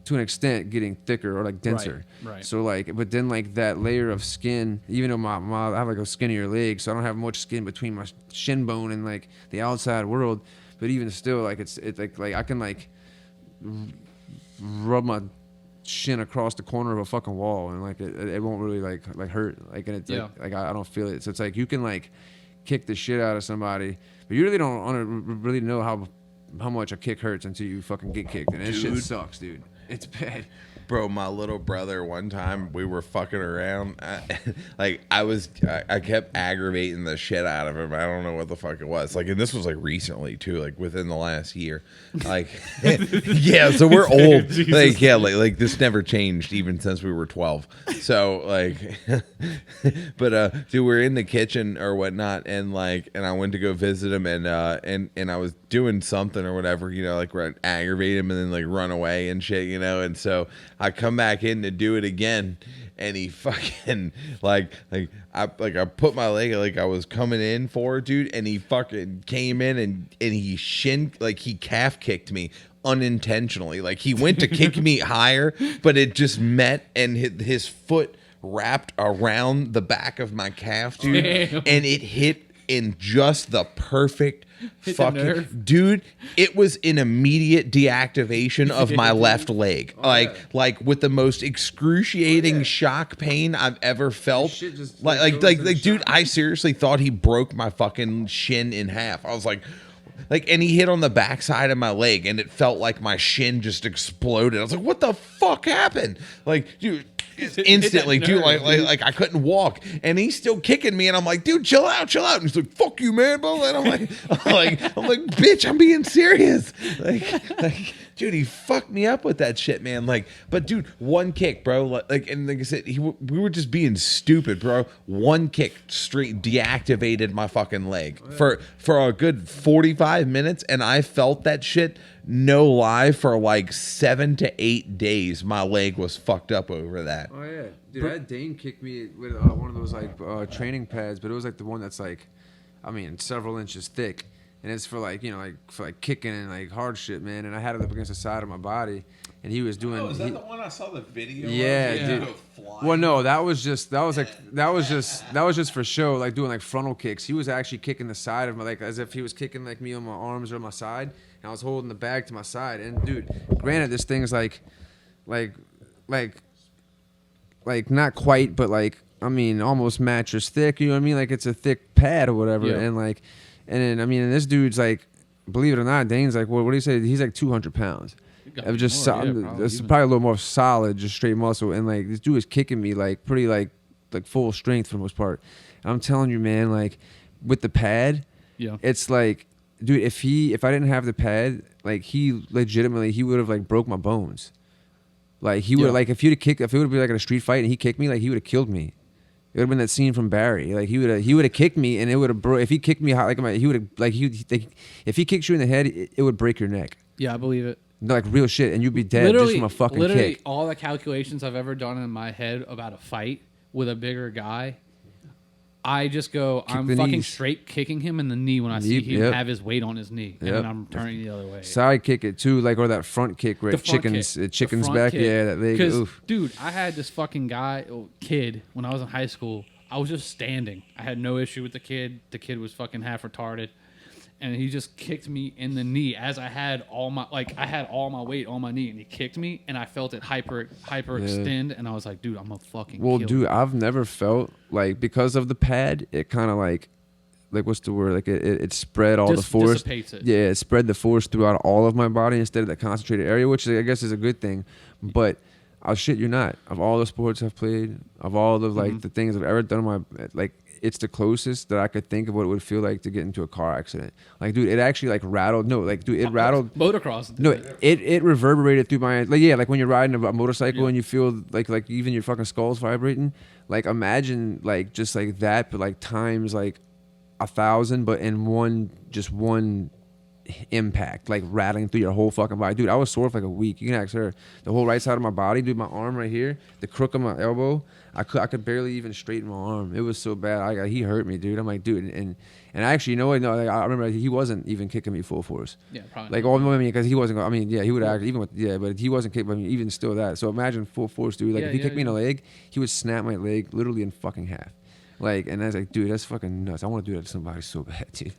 to an extent getting thicker or like denser. Right. So like, but then like that layer of skin, even though I have like a skinnier leg, so I don't have much skin between my shin bone and like the outside world, but even still, like it's like I can like rub my shin across the corner of a fucking wall, and like it won't really like hurt, like, and it's like I don't feel it. So it's like you can like kick the shit out of somebody, but you really don't really know how much a kick hurts until you fucking get kicked, and that shit sucks, dude. It's bad. Bro, my little brother, one time we were fucking around. I kept aggravating the shit out of him. I don't know what the fuck it was. Like, and this was like recently too, like within the last year. Like, yeah, so we're old. Like, yeah, like this never changed even since we were 12. So like, but dude, we're in the kitchen or whatnot, and I went to go visit him, and I was doing something or whatever, you know, like aggravate him and then like run away and shit, you know, and so I come back in to do it again, and he fucking I put my leg like I was coming in for it, dude, and he fucking came in and he calf kicked me unintentionally. Like he went to kick me higher, but it just met, and his foot wrapped around the back of my calf, dude. Damn. And it hit in just the perfect fucking dude. It was an immediate deactivation of my left leg, like with the most excruciating shock pain I've ever felt. Like dude, I seriously thought he broke my fucking shin in half. I was like, and he hit on the backside of my leg, and it felt like my shin just exploded. I was like, what the fuck happened? Like, dude, instantly, dude, like I couldn't walk, and he's still kicking me, and I'm like, dude, chill out. And he's like, fuck you, man, bro. And I'm like, bitch, I'm being serious. Like, dude, he fucked me up with that shit, man. Like, but dude, one kick, bro. And like I said, we were just being stupid, bro. One kick straight deactivated my fucking leg for a good 45 minutes, and I felt that shit. No lie, for like 7 to 8 days, my leg was fucked up over that. Oh yeah, dude, I had Dane kick me with one of those like training pads, but it was like the one that's like, I mean, several inches thick, and it's for like, you know, like for like kicking and like hard shit, man. And I had it up against the side of my body, and he was doing. Oh, is that the one I saw the video? Yeah, dude. Well, no, that was just for show, like doing like frontal kicks. He was actually kicking the side of my, like as if he was kicking like me on my arms or my side. I was holding the bag to my side, and dude, granted, this thing is like not quite, but like, I mean, almost mattress thick. You know what I mean? Like it's a thick pad or whatever, and then I mean, and this dude's like, believe it or not, Dane's like, what do you say? He's like 200 pounds. Of just probably a little more solid, just straight muscle, and like this dude is kicking me like pretty like full strength for the most part. And I'm telling you, man, like with the pad, it's like. Dude, if I didn't have the pad, like he legitimately would have like broke my bones. Like he would like if it would have been like in a street fight and he kicked me, like he would have killed me. It would have been that scene from Barry. Like he would have kicked me, and it would have if he kicked me he would have if he kicked you in the head, it would break your neck. Yeah, I believe it. Like real shit, and you'd be dead just from a fucking kick. All the calculations I've ever done in my head about a fight with a bigger guy, I just go, I'm fucking straight kicking him in the knee when I see him have his weight on his knee, and then I'm turning the other way. Side kick it too, like, or that front kick where chicken's back. Kick. Yeah, that leg. Oof. Dude, I had this fucking kid when I was in high school. I was just standing. I had no issue with the kid. The kid was fucking half retarded. And he just kicked me in the knee as I had all my weight on my knee, and he kicked me, and I felt it hyper extend, and I was like, dude, I'm a fucking kill dude, you. I've never felt like, because of the pad, it kind of like what's the word? Like it spread all the force. Dissipates it. Yeah, it spread the force throughout all of my body instead of that concentrated area, which I guess is a good thing. But I'll shit you not. Of all the sports I've played, of all the the things I've ever done in my it's the closest that I could think of what it would feel like to get into a car accident. Like, dude, it actually like rattled. No, like, dude, it rattled. Motocross. No, it reverberated through my, like, yeah, like when you're riding a motorcycle Yeah. and you feel like even your fucking skull's vibrating. Like, imagine like just like that, but like times like 1,000, but in one impact, like rattling through your whole fucking body. Dude, I was sore for like a week. You can ask her. The whole right side of my body, dude, my arm right here, the crook of my elbow, I could barely even straighten my arm. It was so bad. He hurt me, dude. I'm like, dude, and actually, you know what? No, like, I remember he wasn't even kicking me full force. Yeah, probably. Like, all I mean, because he wasn't. I mean, yeah, he would actually even with, yeah, but he wasn't kicking. I mean, even still that. So imagine full force, dude. Like, Yeah, if he kicked me in yeah. the leg, he would snap my leg literally in fucking half. Like, and I was like, dude, that's fucking nuts. I want to do that to somebody so bad, dude.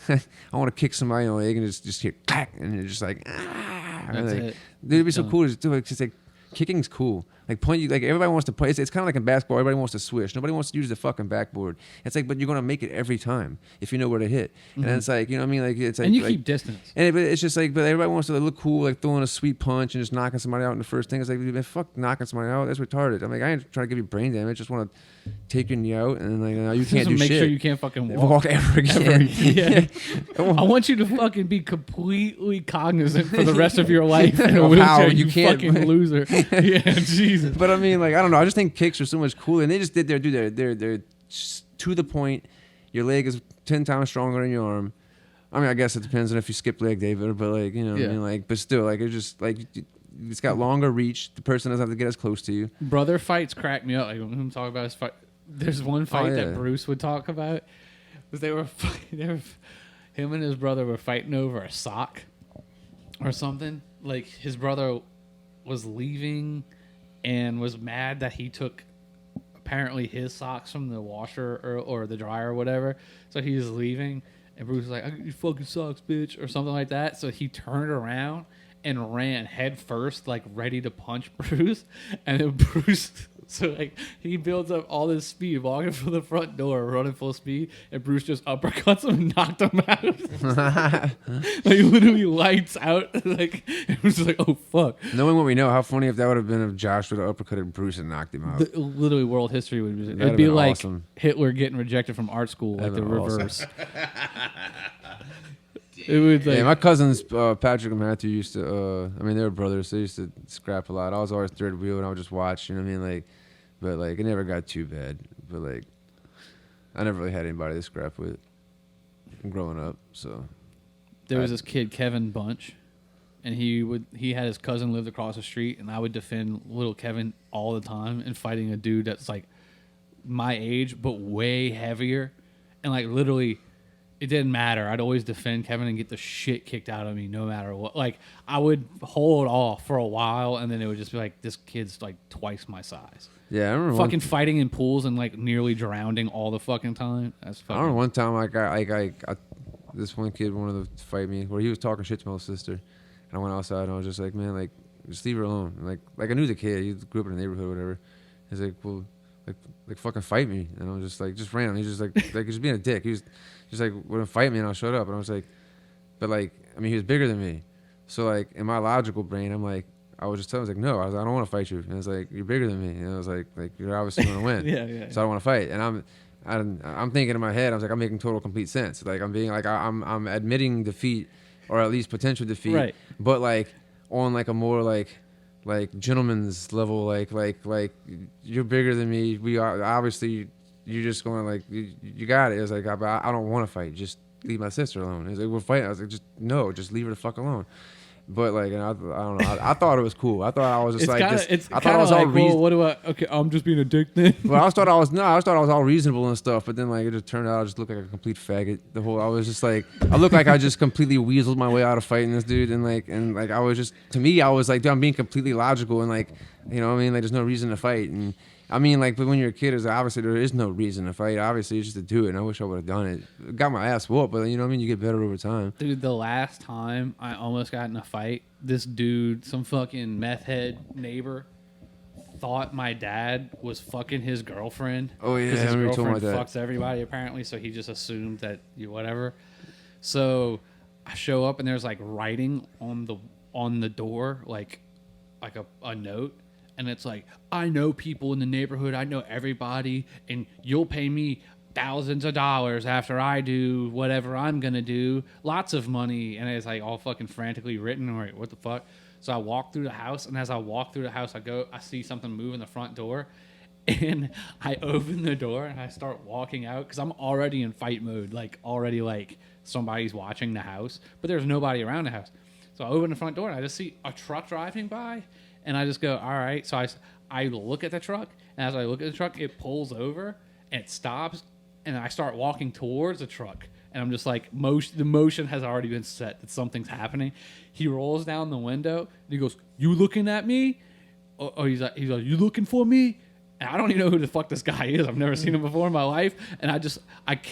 I want to kick somebody in the leg and just hear clack, and you're just like, ah. That's Like, it. dude, it'd be so Done. cool to do it. Just like, kicking's cool. Like, point, like, everybody wants to play. It's kind of like in basketball. Everybody wants to swish. Nobody wants to use the fucking backboard. It's like, but you're gonna make it every time if you know where to hit. And it's like, you know what I mean? Like, it's like, And you like, keep distance. but it's just like, but everybody wants to look cool, like throwing a sweet punch and just knocking somebody out in the first thing. It's like, man, fuck knocking somebody out. That's retarded. I'm like, I ain't trying to give you brain damage. I just want to take your knee out, and like, no, you can't Just do make shit. sure you can't fucking walk ever again. Yeah. I want you to fucking be completely cognizant for the rest of your life in a Of how wheelchair, you you can't- fucking loser. Yeah, Jesus. But I mean, like, I don't know. I just think kicks are so much cooler, and they just did their they're to the point. Your leg is 10 times stronger than your arm. I mean, I guess it depends on if you skip leg day, but like, you know, what I Yeah. mean, like, but still, like, it's just like it's got longer reach. The person doesn't have to get as close to you. Brother fights crack me up. Like when I'm talking about his fight, there's one fight yeah. that Bruce would talk about. Was him and his brother were fighting over a sock or something. Like his brother was leaving and was mad that he took apparently his socks from the washer or the dryer or whatever. So he was leaving, and Bruce was like, "I got your fucking socks, bitch," or something like that. So he turned around and ran head first, like ready to punch Bruce. And then Bruce, so like he builds up all this speed, walking from the front door, running full speed, and Bruce just uppercuts him and knocked him out. Like literally lights out. Like it was like, oh fuck. Knowing what we know, how funny if that would have been if Josh would have uppercutted Bruce and knocked him out. Literally, world history would be. That'd It'd be have been like awesome. Hitler getting rejected from art school, like That'd the been awesome. reverse. It would like Yeah, my cousins Patrick and Matthew used to. I mean, they were brothers. They used to scrap a lot. I was always third wheel, and I would just watch. You know what I mean? Like, but like it never got too bad. But like, I never really had anybody to scrap with growing up. So there was this kid Kevin Bunch, and he had his cousin lived across the street, and I would defend little Kevin all the time in fighting a dude that's like my age but way heavier, and like literally. It didn't matter. I'd always defend Kevin and get the shit kicked out of me no matter what. Like, I would hold off for a while, and then it would just be like, this kid's like twice my size. yeah, I remember Fucking fighting in pools and like nearly drowning all the fucking time. That's I fucking. remember one time I this one kid wanted to fight me where he was talking shit to my sister, and I went outside and I was just like, man, like just leave her alone. And like I knew the kid. He grew up in the neighborhood or whatever. He's like, well, like fucking fight me. And I was just like, just ran. He's just like just being a dick. He was just like, wouldn't fight me, and I'll shut up. And I was like, but like, I mean, he was bigger than me. So like, in my logical brain, I'm like, I was just telling him, I was like, no, I don't want to fight you. And I was like, you're bigger than me. And I was like you're obviously going to win. Yeah. So I don't want to fight. And I'm thinking in my head, I was like, I'm making total complete sense. Like I'm being like, I'm admitting defeat, or at least potential defeat. Right. But like on like a more like gentleman's level, like you're bigger than me. We are obviously you're just going like you got it. It was like I don't want to fight. Just leave my sister alone. He's like, we're fighting. I was like, just leave her the fuck alone. But like, and I don't know. I thought it was cool. I thought I was just It's like kinda, this. it's I thought kind I of was like, all well, reasonable. what do I? Okay, I'm just being a dick then. Well, I thought I was all reasonable and stuff, but then like it just turned out I just looked like a complete faggot. I was just like, I looked like I just completely weaseled my way out of fighting this dude, and like I was just, to me, I was like, dude, I'm being completely logical, and like, you know what I mean, like there's no reason to fight, and I mean, like, but when you're a kid, obviously there is no reason to fight. Obviously, it's just to do it, and I wish I would have done it. Got my ass whooped, but you know what I mean, you get better over time. Dude, the last time I almost got in a fight, this dude, some fucking meth head neighbor, thought my dad was fucking his girlfriend. Oh, yeah, 'Cause I his remember you told me girlfriend about that. fucks everybody apparently, so he just assumed that whatever. So I show up and there's like writing on the door, like a note. And it's like, I know people in the neighborhood. I know everybody. And you'll pay me thousands of dollars after I do whatever I'm gonna do, lots of money, and it's like all fucking frantically written. Or what the fuck? So I walk through the house, and as I walk through the house, I see something move in the front door, and I open the door and I start walking out because I'm already in fight mode, like already like somebody's watching the house, but there's nobody around the house. So I open the front door and I just see a truck driving by, and I just go, all right. So I look at the truck, and as I look at the truck, it pulls over and it stops, and I start walking towards the truck. And I'm just like, the motion has already been set that something's happening. He rolls down the window and he goes, "You looking at me?" Or he's like, "You looking for me?" And I don't even know who the fuck this guy is. I've never seen him before in my life. And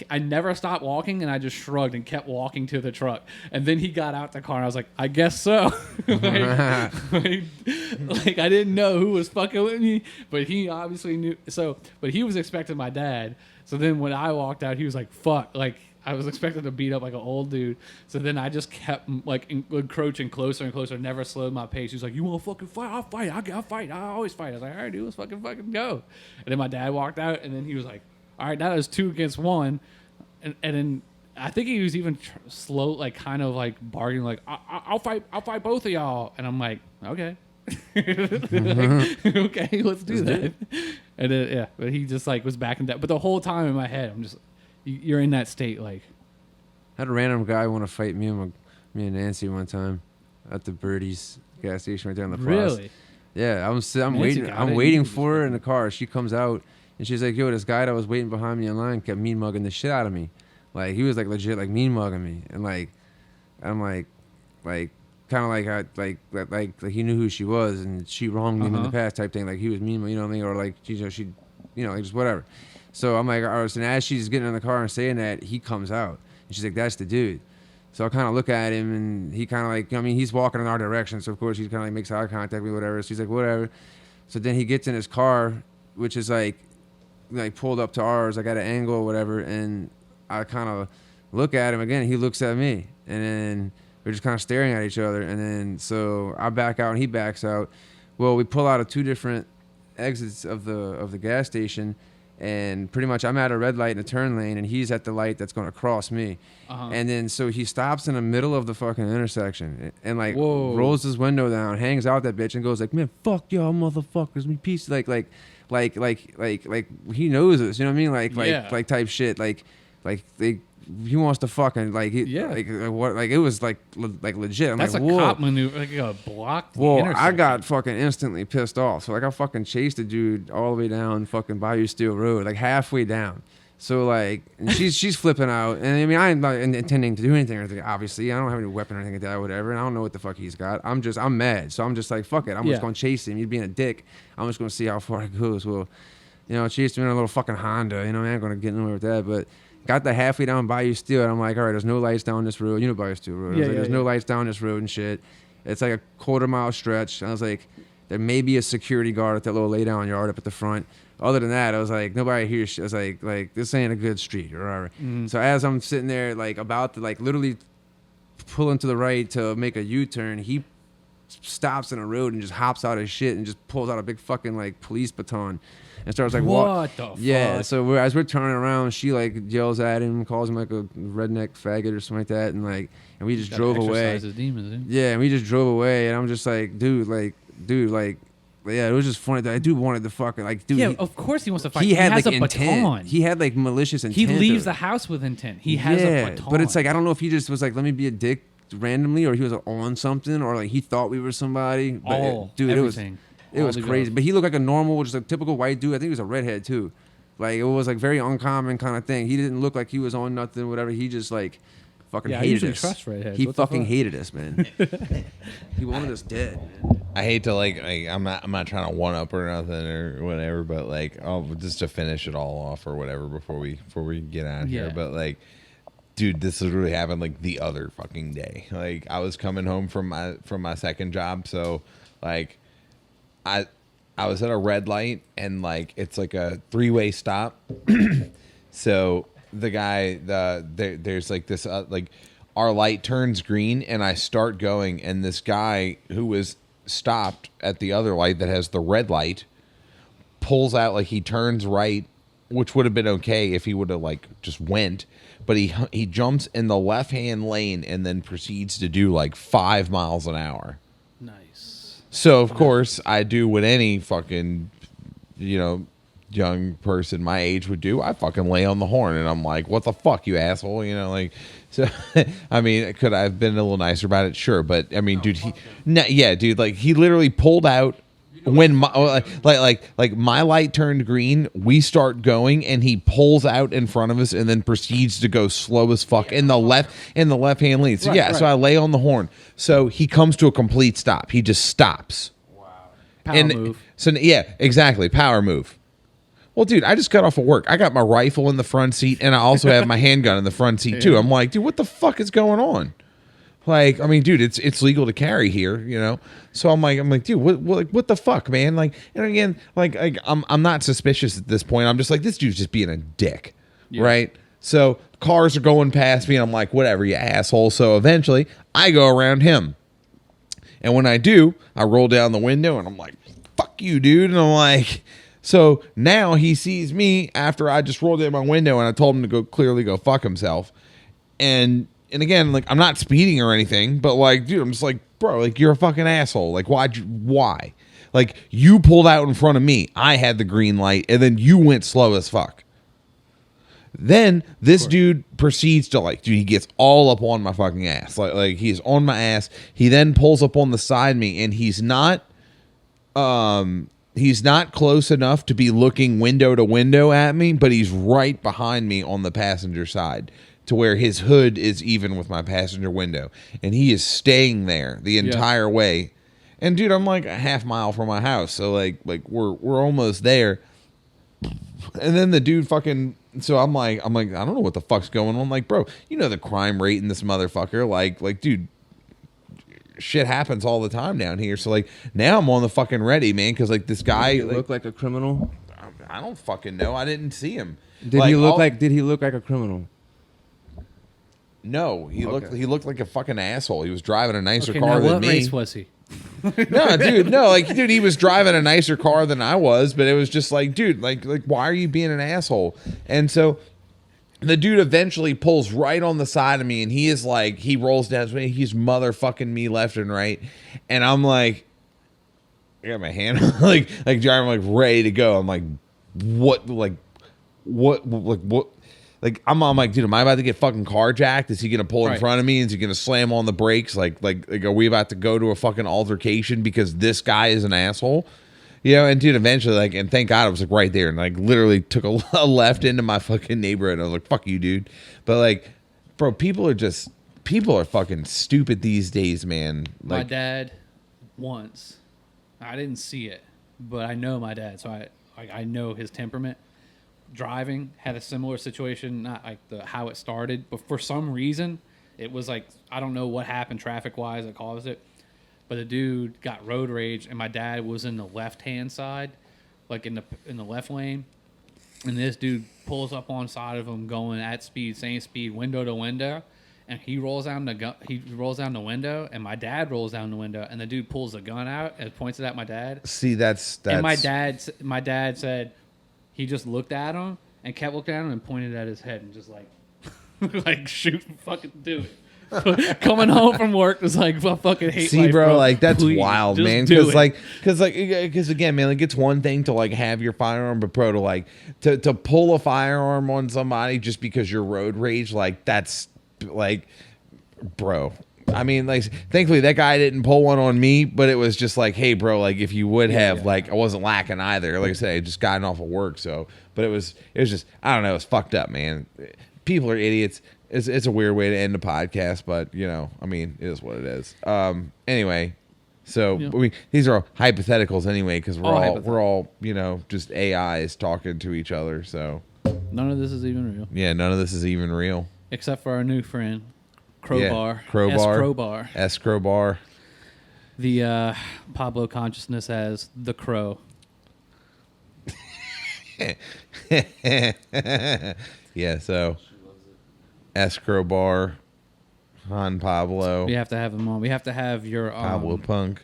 I never stopped walking, and I just shrugged and kept walking to the truck. And then he got out the car, and I was like, I guess so. like I didn't know who was fucking with me, but he obviously knew. But he was expecting my dad. So then when I walked out, he was like, fuck. Like, I was expected to beat up like an old dude. So then I just kept like encroaching closer and closer, never slowed my pace. He was like, "You want to fucking fight? I'll fight. I'll fight. I always fight." I was like, "All right, dude, let's fucking go." And then my dad walked out, and then he was like, "All right, that was 2 against 1." And then I think he was even slow, like kind of like bargaining, like, I'll fight both of y'all." And I'm like, okay. Okay, let's do that. And then, yeah, but he just like was backing down. But the whole time in my head, I'm just, you're in that state, like. I had a random guy want to fight me and Nancy one time at the Birdies gas station right there on the plaza. Really? Yeah, I'm waiting for her in the car. She comes out and she's like, "Yo, this guy that was waiting behind me in line kept mean mugging the shit out of me. Like he was like legit like mean mugging me." And like I'm like kind of like he knew who she was and she wronged me in the past type thing. Like he was mean, you know what I mean? Or like she like just whatever. So I'm like, all right. And as she's getting in the car and saying that, he comes out and she's like, "That's the dude." So I kind of look at him and he kind of like, I mean, he's walking in our direction. So of course he kind of like makes eye contact with me, whatever. So he's like, whatever. So then he gets in his car, which is like pulled up to ours, like at an angle or whatever. And I kind of look at him again. He looks at me and then we're just kind of staring at each other. And then, so I back out and he backs out. Well, we pull out of 2 different exits of the gas station. And pretty much I'm at a red light in a turn lane and he's at the light that's going to cross me. And then so he stops in the middle of the fucking intersection and like rolls his window down, hangs out that bitch and goes like, "Man, fuck y'all motherfuckers, me piece." Like he knows us, you know what I mean? Like type shit. Like he wants to fucking like it was like legit. I'm that's like, a whoa. Cop maneuver, like a blocked. Well, I got fucking instantly pissed off. So like I fucking chased the dude all the way down fucking Bayou Steel Road, like halfway down. So like, and she's flipping out, and I mean I'm not intending to do anything or anything. Obviously, I don't have any weapon or anything like that or whatever, and I don't know what the fuck he's got. I'm mad, so I'm just like, fuck it. I'm just gonna chase him. He's being a dick. I'm just gonna see how far it goes. Well, you know, I chased him in a little fucking Honda. You know, I ain't gonna get nowhere with that, but. Got the halfway down Bayou Steel, and I'm like, all right, there's no lights down this road. You know Bayou Steel Road. There's no lights down this road and shit. It's like a quarter-mile stretch. I was like, there may be a security guard at that little lay-down yard up at the front. Other than that, I was like, nobody here. I was like this ain't a good street or whatever. So as I'm sitting there, like about to like literally pull into the right to make a U-turn, he stops in the road and just hops out of shit and just pulls out a big fucking like police baton. And starts like, what the fuck? Yeah, so as we're turning around, she like yells at him, calls him like a redneck faggot or something like that, and we just drove away. His demons, dude. Yeah, and we just drove away, and I'm just like, dude, yeah, it was just funny. That dude wanted to fucking like, dude. Yeah, of course he wants to fight. He had has like a intent. baton. He had like malicious intent. He leaves the house with intent. He has a baton. But it's like I don't know if he just was like, let me be a dick randomly, or he was on something, or like he thought we were somebody. But everything. It was crazy, but he looked like a normal, just a typical white dude. I think he was a redhead too. Like it was like very uncommon kind of thing. He didn't look like he was on nothing, whatever. He just like fucking hated us. Trust redheads. He fucking hated us, man. He wanted us dead. I hate to like I'm not trying to one up or nothing or whatever, but like just to finish it all off or whatever before we get out of here. But like, dude, this literally happened like the other fucking day. Like I was coming home from my second job, so like. I was at a red light and like it's like a 3-way stop. So the guy there's like this like our light turns green and I start going and this guy who was stopped at the other light that has the red light pulls out, like he turns right which would have been okay if he would have like just went, but he jumps in the left-hand lane and then proceeds to do like 5 miles an hour. Nice. So of course I do what any fucking, young person my age would do. I fucking lay on the horn and I'm like, what the fuck, you asshole? Like, so, I mean, could I have been a little nicer about it? Sure. But I mean, dude, dude, like he literally pulled out when my, like my light turned green, we start going and he pulls out in front of us and then proceeds to go slow as fuck in the left-hand lane. So so I lay on the horn. So he comes to a complete stop. He just stops. Power move. So yeah, exactly. Power move. Well, dude, I just got off of work. I got my rifle in the front seat, and I also have my handgun in the front seat too. I'm like, dude, what the fuck is going on? Like, I mean, dude, it's legal to carry here, So I'm like, dude, what the fuck, man? Like, and again, like I'm not suspicious at this point. I'm just like, this dude's just being a dick, right? So cars are going past me, and I'm like, whatever, you asshole. So eventually, I go around him, and when I do, I roll down the window, and I'm like, fuck you, dude, and I'm like. So now he sees me after I just rolled in my window and I told him to go fuck himself. And again, like, I'm not speeding or anything, but like, dude, I'm just like, bro, like, you're a fucking asshole. Like, why? Like, you pulled out in front of me. I had the green light and then you went slow as fuck. Then this dude proceeds to like, dude, he gets all up on my fucking ass. Like he's on my ass. He then pulls up on the side of me and he's not close enough to be looking window to window at me, but he's right behind me on the passenger side to where his hood is even with my passenger window. And he is staying there the entire way. And dude, I'm like a half mile from my house. So like we're almost there. And then the dude fucking, so I'm like, I don't know what the fuck's going on. I'm like, bro, the crime rate in this motherfucker. Like, dude, shit happens all the time down here. So like now I'm on the fucking ready, man, because like this guy look like a criminal. I don't fucking know. I didn't see him. Did he look like a criminal? No, he looked like a fucking asshole. He was driving a nicer Okay, car now than what me. race was he? Dude, he was driving a nicer car than I was, but it was just like, dude, like why are you being an asshole? And so the dude eventually pulls right on the side of me, and he is like, he rolls down his way, he's motherfucking me left and right, and I'm like, I got my hand like driving like ready to go. I'm like, what? I'm like, dude, am I about to get fucking carjacked? Is he gonna pull in front of me? Is he gonna slam on the brakes? Like, are we about to go to a fucking altercation because this guy is an asshole? And dude, eventually, and thank God I was like right there, and like literally took a left into my fucking neighborhood. I was like, fuck you, dude. But like, bro, people are fucking stupid these days, man. My dad once, I didn't see it, but I know my dad, so I know his temperament. Driving had a similar situation, not like how it started, but for some reason it was like, I don't know what happened traffic wise that caused it. But the dude got road rage, and my dad was in the left-hand side, like in the left lane. And this dude pulls up on side of him, going at speed, same speed, window to window. And he rolls down the window, and my dad rolls down the window, and the dude pulls a gun out and points it at my dad. See, that's. And my dad said he just looked at him and kept looking at him and pointed at his head and just like, like shoot, fucking do it. Coming home from work was like, I fucking hate life, bro, like that's Please, wild, man. Because again, man, like it's one thing to like have your firearm, but bro, to like to pull a firearm on somebody just because you're road rage, like that's like, bro. I mean, like, thankfully that guy didn't pull one on me, but it was just like, hey, bro, like if you would have, like, I wasn't lacking either. Like I said, I just gotten off of work, so. But it was just, I don't know, it's fucked up, man. People are idiots. It's a weird way to end a podcast, but I mean, it is what it is. Anyway, so these are all hypotheticals anyway, because we're all just AIs talking to each other. So none of this is even real. Yeah, none of this is even real, except for our new friend, Crowbar. Crowbar. S. Crowbar. The Pablo consciousness as the Crow. Yeah. So. S. Crowbar, Han Pablo. We have to have him on. We have to have your Pablo Punk.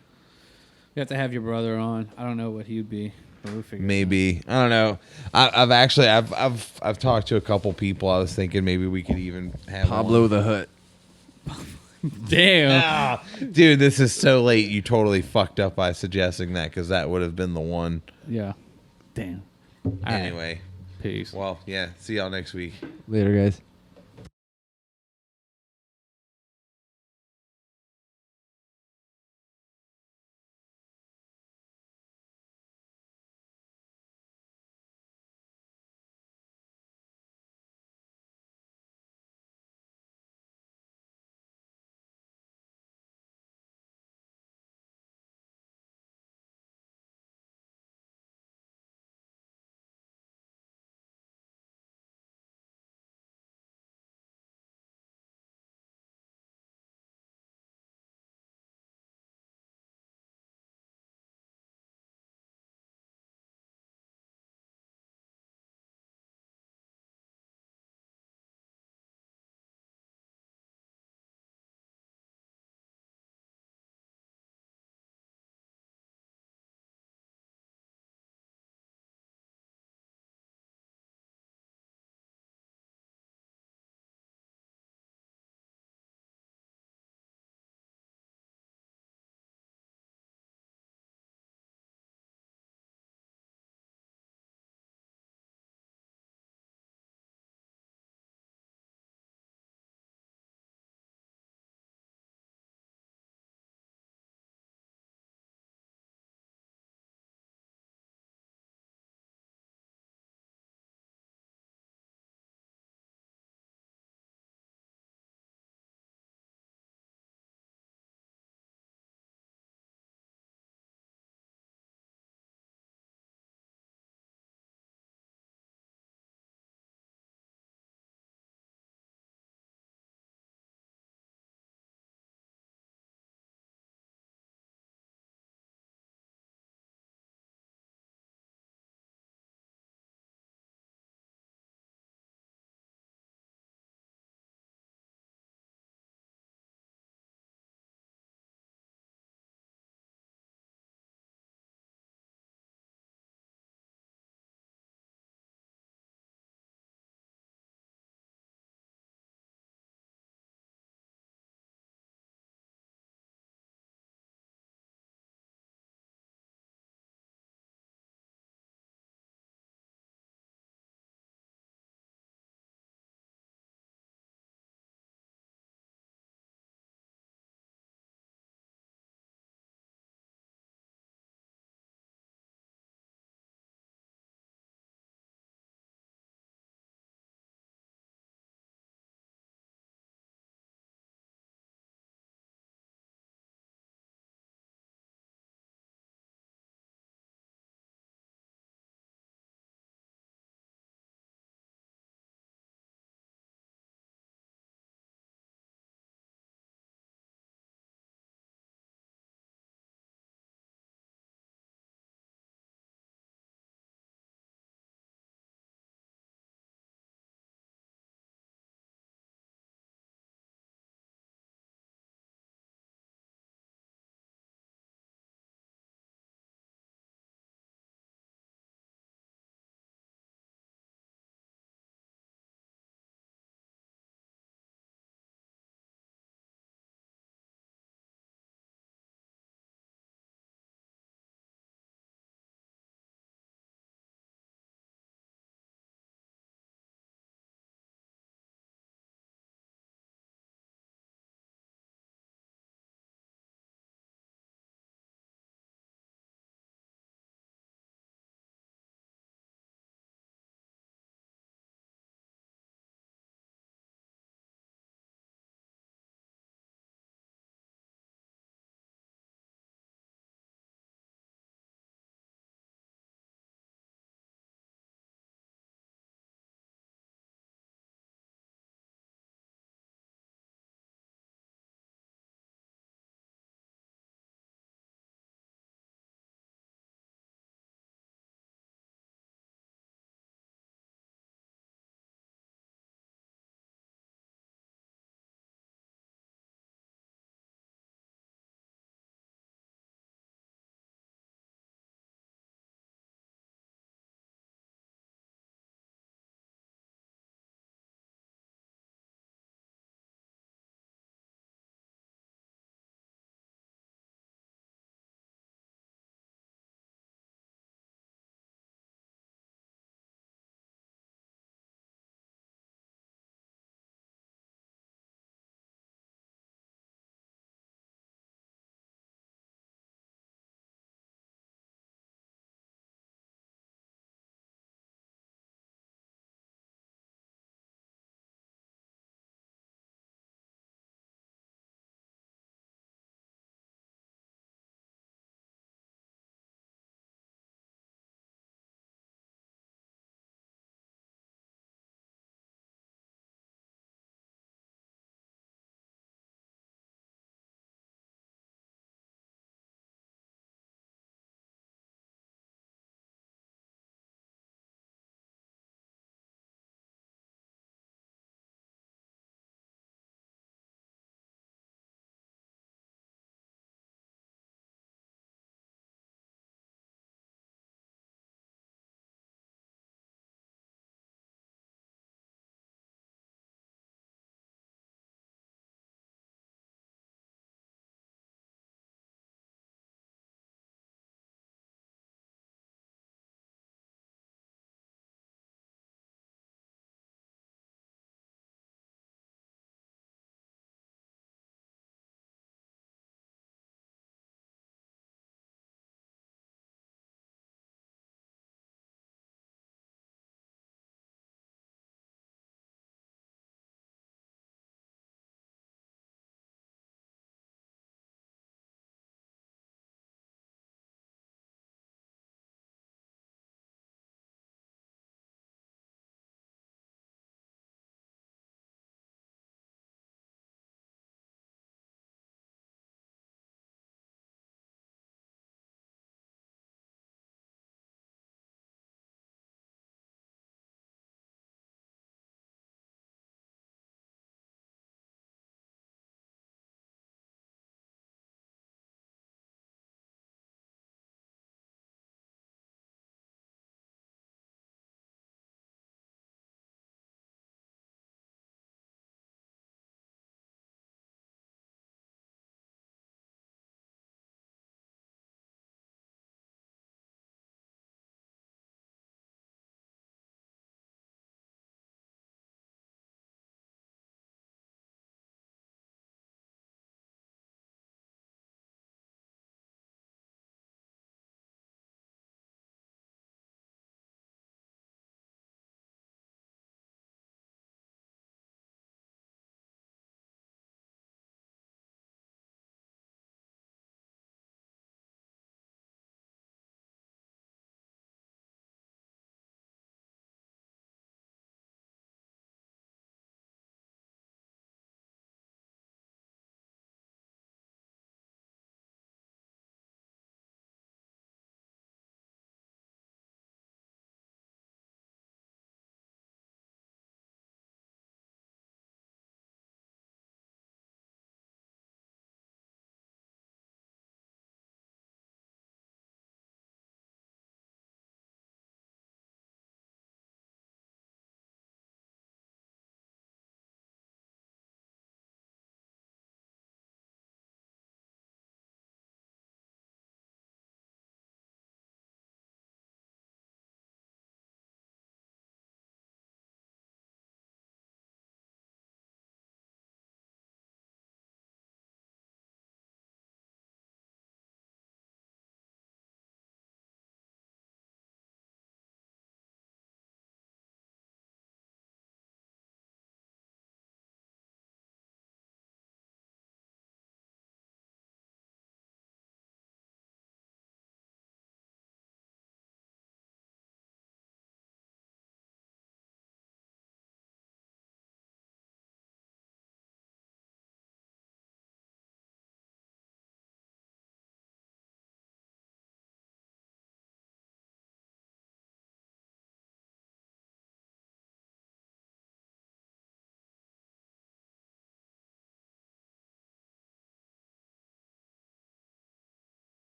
We have to have your brother on. I don't know what he'd be. We'll figure maybe I don't know. I've talked to a couple people. I was thinking maybe we could even have Pablo one. the Hut. Damn. Ah, dude, this is so late. You totally fucked up by suggesting that because that would have been the one. Yeah. Damn. All right. Anyway, Peace. well, yeah. See y'all next week. Later, guys.